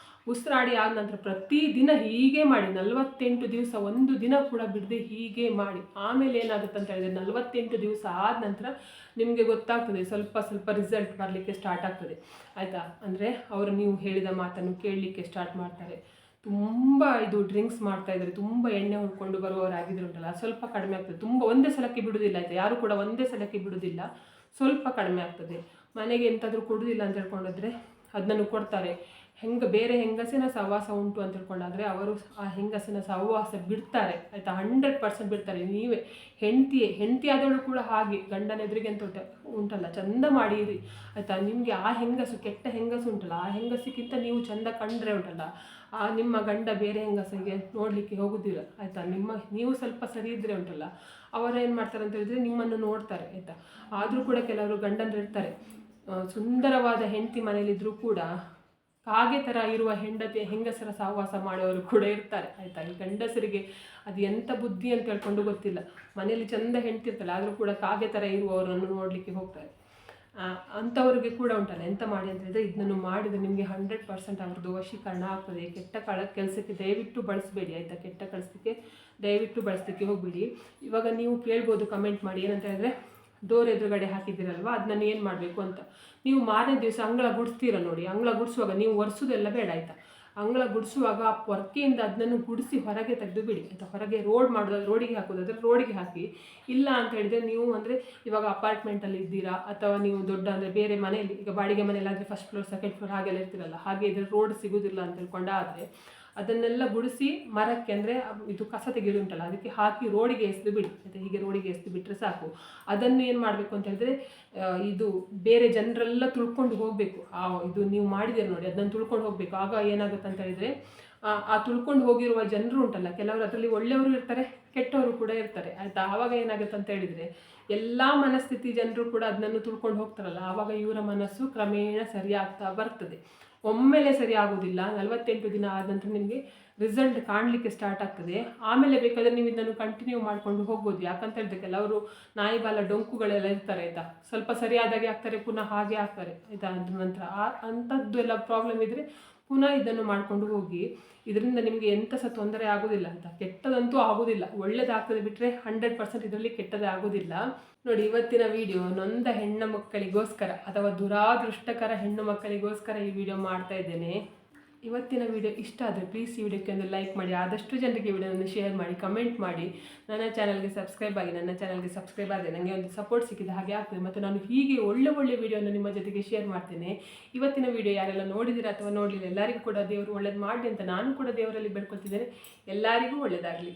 ಉಸಿರಾಡಿ ಆದ ನಂತರ ಪ್ರತಿದಿನ ಹೀಗೆ ಮಾಡಿ, 48 ದಿವಸ, ಒಂದು ದಿನ ಕೂಡ ಬಿಡದೆ ಹೀಗೆ ಮಾಡಿ. ಆಮೇಲೆ ಏನಾಗುತ್ತೆ ಅಂತ ಹೇಳಿದರೆ, 48 ದಿವಸ ಆದ ನಂತರ ನಿಮಗೆ ಗೊತ್ತಾಗ್ತದೆ, ಸ್ವಲ್ಪ ರಿಸಲ್ಟ್ ಬರಲಿಕ್ಕೆ ಸ್ಟಾರ್ಟ್ ಆಗ್ತದೆ ಆಯಿತಾ. ಅಂದರೆ ಅವರು ನೀವು ಹೇಳಿದ ಮಾತನ್ನು ಕೇಳಲಿಕ್ಕೆ ಸ್ಟಾರ್ಟ್ ಮಾಡ್ತಾರೆ. ತುಂಬ ಇದು ಡ್ರಿಂಕ್ಸ್ ಮಾಡ್ತಾ ಇದ್ದಾರೆ, ತುಂಬ ಎಣ್ಣೆ ಹೊಡ್ಕೊಂಡು ಬರುವವರಾಗಿದ್ರು ಉಂಟಲ್ಲ, ಸ್ವಲ್ಪ ಕಡಿಮೆ ಆಗ್ತದೆ. ತುಂಬ ಒಂದೇ ಸಲಕ್ಕೆ ಬಿಡುವುದಿಲ್ಲ ಆಯಿತಾ, ಯಾರು ಕೂಡ ಒಂದೇ ಸಲಕ್ಕೆ ಬಿಡುವುದಿಲ್ಲ, ಸ್ವಲ್ಪ ಕಡಿಮೆ ಆಗ್ತದೆ. ಮನೆಗೆ ಎಂತಾದರೂ ಕೊಡುವುದಿಲ್ಲ ಅಂತ ಹೇಳ್ಕೊಂಡಾದ್ರೆ ಅದನ್ನು ಕೊಡ್ತಾರೆ. ಬೇರೆ ಹೆಂಗಸಿನ ಸಹವಾಸ ಉಂಟು ಅಂತ ಹೇಳ್ಕೊಂಡಾದರೆ ಅವರು ಆ ಹೆಂಗಸಿನ ಸಹವಾಸ ಬಿಡ್ತಾರೆ ಆಯಿತಾ, 100% ಬಿಡ್ತಾರೆ. ನೀವೇ ಹೆಂಡತಿ ಆದವಳು ಕೂಡ ಹಾಗೆ, ಗಂಡನ ಎದುರಿಗೆ ಅಂತ ಉಂಟಲ್ಲ, ಚಂದ ಮಾಡಿರಿ ಆಯಿತಾ. ನಿಮಗೆ ಆ ಹೆಂಗಸು, ಕೆಟ್ಟ ಹೆಂಗಸು ಉಂಟಲ್ಲ, ಆ ಹೆಂಗಸಿಗಿಂತ ನೀವು ಚಂದ ಕಂಡ್ರೆ ಉಂಟಲ್ಲ, ಆ ನಿಮ್ಮ ಗಂಡ ಬೇರೆ ಹೆಂಗಸಿಗೆ ನೋಡಲಿಕ್ಕೆ ಹೋಗೋದಿಲ್ಲ ಆಯಿತಾ. ನೀವು ಸ್ವಲ್ಪ ಸರಿ ಇದ್ದರೆ ಉಂಟಲ್ಲ, ಅವರು ಏನು ಮಾಡ್ತಾರೆ ಅಂತ ಹೇಳಿದರೆ, ನಿಮ್ಮನ್ನು ನೋಡ್ತಾರೆ ಆಯಿತಾ. ಆದರೂ ಕೂಡ ಕೆಲವರು ಗಂಡಂದ್ರು ಇರ್ತಾರೆ, ಸುಂದರವಾದ ಹೆಂಡತಿ ಮನೇಲಿದ್ದರೂ ಕೂಡ ಕಾಗೆ ಥರ ಇರುವ ಹೆಂಗಸರ ಸಹವಾಸ ಮಾಡೋರು ಕೂಡ ಇರ್ತಾರೆ ಆಯಿತಾ. ಈ ಗಂಡಸರಿಗೆ ಅದು ಎಂಥ ಬುದ್ಧಿ ಅಂತ ಹೇಳ್ಕೊಂಡು ಗೊತ್ತಿಲ್ಲ, ಮನೆಯಲ್ಲಿ ಚಂದ ಹೆಂಡ್ತಿರ್ತಾರೆ, ಆದರೂ ಕೂಡ ಕಾಗೆ ಥರ ಇರುವವರನ್ನು ನೋಡಲಿಕ್ಕೆ ಹೋಗ್ತಾರೆ. ಅಂಥವ್ರಿಗೆ ಕೂಡ ಉಂಟಲ್ಲ, ಎಂತ ಮಾಡಿ ಅಂತ ಹೇಳಿದರೆ, ಇದನ್ನು ಮಾಡಿದರೆ ನಿಮಗೆ 100% ಅವ್ರದ್ದು ವಶೀಕರಣ ಆಗ್ತದೆ. ಕೆಟ್ಟ ಕೆಲಸಕ್ಕೆ ದಯವಿಟ್ಟು ಬಳಸಬೇಡಿ ಆಯಿತಾ. ಕೆಟ್ಟ ಕೆಲಸಕ್ಕೆ ದಯವಿಟ್ಟು ಬಳಸಲಿಕ್ಕೆ ಹೋಗಬೇಡಿ. ಇವಾಗ ನೀವು ಕೇಳ್ಬೋದು ಕಮೆಂಟ್ ಮಾಡಿ, ಏನಂತ ಹೇಳಿದ್ರೆ, ಡೋರ್ ಎದುರುಗಡೆ ಹಾಕಿದ್ದೀರಲ್ವ, ಅದನ್ನು ಏನು ಮಾಡಬೇಕು ಅಂತ. ನೀವು ಮಾರನೇ ದಿವಸ ಅಂಗಳ ಗುಡಿಸ್ತೀರ ನೋಡಿ, ಅಂಗಳ ಗುಡಿಸುವಾಗ ನೀವು ಒರೆಸೋದೆಲ್ಲ ಬೇಡ ಆಯಿತಾ. ಅಂಗಳ ಗುಡಿಸುವಾಗ ಆ ಪೊರ್ಕೆಯಿಂದ ಅದನ್ನು ಗುಡಿಸಿ ಹೊರಗೆ ತೆಗೆದು ಬಿಡಿ ಆಯಿತಾ. ಹೊರಗೆ ರೋಡಿಗೆ ಹಾಕೋದಾದ್ರೆ ರೋಡಿಗೆ ಹಾಕಿ. ಇಲ್ಲ ಅಂತ ಹೇಳಿದರೆ, ನೀವು ಅಂದರೆ ಇವಾಗ ಅಪಾರ್ಟ್ಮೆಂಟಲ್ಲಿ ಇದ್ದೀರಾ, ಅಥವಾ ನೀವು ದೊಡ್ಡ ಅಂದರೆ ಬೇರೆ ಮನೆಯಲ್ಲಿ, ಈಗ ಬಾಡಿಗೆ ಮನೆಯಲ್ಲಿ ಆದರೆ 1st ಫ್ಲೋರ್ 2nd ಫ್ಲೋರ್ ಹಾಗೆಲ್ಲ ಇರ್ತಿರಲ್ಲ, ಹಾಗೆ ಇದ್ರೆ ರೋಡ್ ಸಿಗೋದಿಲ್ಲ ಅಂತ ಹೇಳ್ಕೊಂಡಾದರೆ ಅದನ್ನೆಲ್ಲ ಗುಡಿಸಿ ಮರಕ್ಕೆ, ಅಂದರೆ ಇದು ಕಸ ತೆಗೆದು ಉಂಟಲ್ಲ, ಅದಕ್ಕೆ ಹಾಕಿ ರೋಡಿಗೆ ಎಸೆದು ಬಿಡಿ ಆಯಿತಾ. ಹೀಗೆ ರೋಡಿಗೆ ಎಸೆದು ಬಿಟ್ಟರೆ ಸಾಕು. ಅದನ್ನು ಏನು ಮಾಡಬೇಕು ಅಂತ ಹೇಳಿದ್ರೆ, ಇದು ಬೇರೆ ಜನರೆಲ್ಲ ತುಳ್ಕೊಂಡು ಹೋಗಬೇಕು. ಇದು ನೀವು ಮಾಡಿದ್ದೀರ ನೋಡಿ, ಅದನ್ನು ತುಳ್ಕೊಂಡು ಹೋಗಬೇಕು. ಆಗ ಏನಾಗುತ್ತೆ ಅಂತ ಹೇಳಿದರೆ, ಆ ತುಳ್ಕೊಂಡು ಹೋಗಿರುವ ಜನರು ಉಂಟಲ್ಲ, ಕೆಲವರು ಅದರಲ್ಲಿ ಒಳ್ಳೆಯವರು ಇರ್ತಾರೆ, ಕೆಟ್ಟವರು ಕೂಡ ಇರ್ತಾರೆ ಆಯಿತಾ. ಆವಾಗ ಏನಾಗುತ್ತೆ ಅಂತ ಹೇಳಿದರೆ, ಎಲ್ಲ ಮನಸ್ಥಿತಿ ಜನರು ಕೂಡ ಅದನ್ನು ತುಳ್ಕೊಂಡು ಹೋಗ್ತಾರಲ್ಲ, ಆವಾಗ ಇವರ ಮನಸ್ಸು ಕ್ರಮೇಣ ಸರಿಯಾಗ್ತಾ ಬರ್ತದೆ. ಒಮ್ಮೆಲೆ ಸರಿ ಆಗೋದಿಲ್ಲ. 48 ದಿನ ಆದ ನಂತರ ನಿಮಗೆ ರಿಸಲ್ಟ್ ಕಾಣಲಿಕ್ಕೆ ಸ್ಟಾರ್ಟ್ ಆಗ್ತದೆ. ಆಮೇಲೆ ಬೇಕಾದರೆ ನೀವು ಇದನ್ನು ಕಂಟಿನ್ಯೂ ಮಾಡಿಕೊಂಡು ಹೋಗ್ಬೋದು. ಯಾಕಂತ ಹೇಳಿದ್ರೆ ಕೆಲವರು ನಾಯಿ ಬಾಲ ಡೊಂಕುಗಳೆಲ್ಲ ಇರ್ತಾರೆ ಆಯಿತಾ, ಸ್ವಲ್ಪ ಸರಿಯಾದಾಗೆ ಆಗ್ತಾರೆ, ಪುನಃ ಹಾಗೆ ಆಗ್ತಾರೆ ಆಯಿತಾ. ಅದ್ರ ನಂತರ ಅಂಥದ್ದು ಎಲ್ಲ ಪ್ರಾಬ್ಲಮ್ ಇದ್ದರೆ ಪುನಃ ಇದನ್ನು ಮಾಡಿಕೊಂಡು ಹೋಗಿ. ಇದರಿಂದ ನಿಮಗೆ ಎಂಥ ಸಹ ತೊಂದರೆ ಆಗೋದಿಲ್ಲ ಅಂತ, ಕೆಟ್ಟದಂತೂ ಆಗೋದಿಲ್ಲ, ಒಳ್ಳೇದಾಗ್ತದೆ ಬಿಟ್ಟರೆ 100% ಇದರಲ್ಲಿ ಕೆಟ್ಟದೇ ಆಗೋದಿಲ್ಲ. ನೋಡಿ, ಇವತ್ತಿನ ವಿಡಿಯೋ ನೊಂದ ಹೆಣ್ಣು ಮಕ್ಕಳಿಗೋಸ್ಕರ ಅಥವಾ ದುರಾದೃಷ್ಟಕರ ಹೆಣ್ಣು ಮಕ್ಕಳಿಗೋಸ್ಕರ ಈ ವಿಡಿಯೋ ಮಾಡ್ತಾ ಇದ್ದೇನೆ. ಇವತ್ತಿನ ವಿಡಿಯೋ ಇಷ್ಟ ಆದರೆ ಪ್ಲೀಸ್ ಈ ವಿಡಿಯೋಕ್ಕೆ ಒಂದು ಲೈಕ್ ಮಾಡಿ, ಆದಷ್ಟು ಜನರಿಗೆ ವಿಡಿಯೋವನ್ನು ಶೇರ್ ಮಾಡಿ, ಕಮೆಂಟ್ ಮಾಡಿ, ನನ್ನ ಚಾನಲ್ಗೆ ಸಬ್ಸ್ಕ್ರೈಬ್ ಆಗಿ. ನನ್ನ ಚಾನಲ್ಗೆ ಸಬ್ಸ್ಕ್ರೈಬ್ ಆದರೆ ನನಗೆ ಒಂದು ಸಪೋರ್ಟ್ ಸಿಕ್ಕಿದೆ ಹಾಗೆ ಆಗ್ತದೆ. ಮತ್ತು ನಾನು ಹೀಗೆ ಒಳ್ಳೆ ವಿಡಿಯೋನ ನಿಮ್ಮ ಜೊತೆಗೆ ಶೇರ್ ಮಾಡ್ತೇನೆ. ಇವತ್ತಿನ ವಿಡಿಯೋ ಯಾರೆಲ್ಲ ನೋಡಿದ್ದೀರಾ ಅಥವಾ ನೋಡಲಿಲ್ಲ ಎಲ್ಲರಿಗೂ ಕೂಡ ದೇವರು ಒಳ್ಳೇದು ಮಾಡಲಿ ಅಂತ ನಾನು ಕೂಡ ದೇವರಲ್ಲಿ ಬೇಡ್ಕೊಳ್ತಿದ್ದೇನೆ. ಎಲ್ಲರಿಗೂ ಒಳ್ಳೆಯದಾಗಲಿ.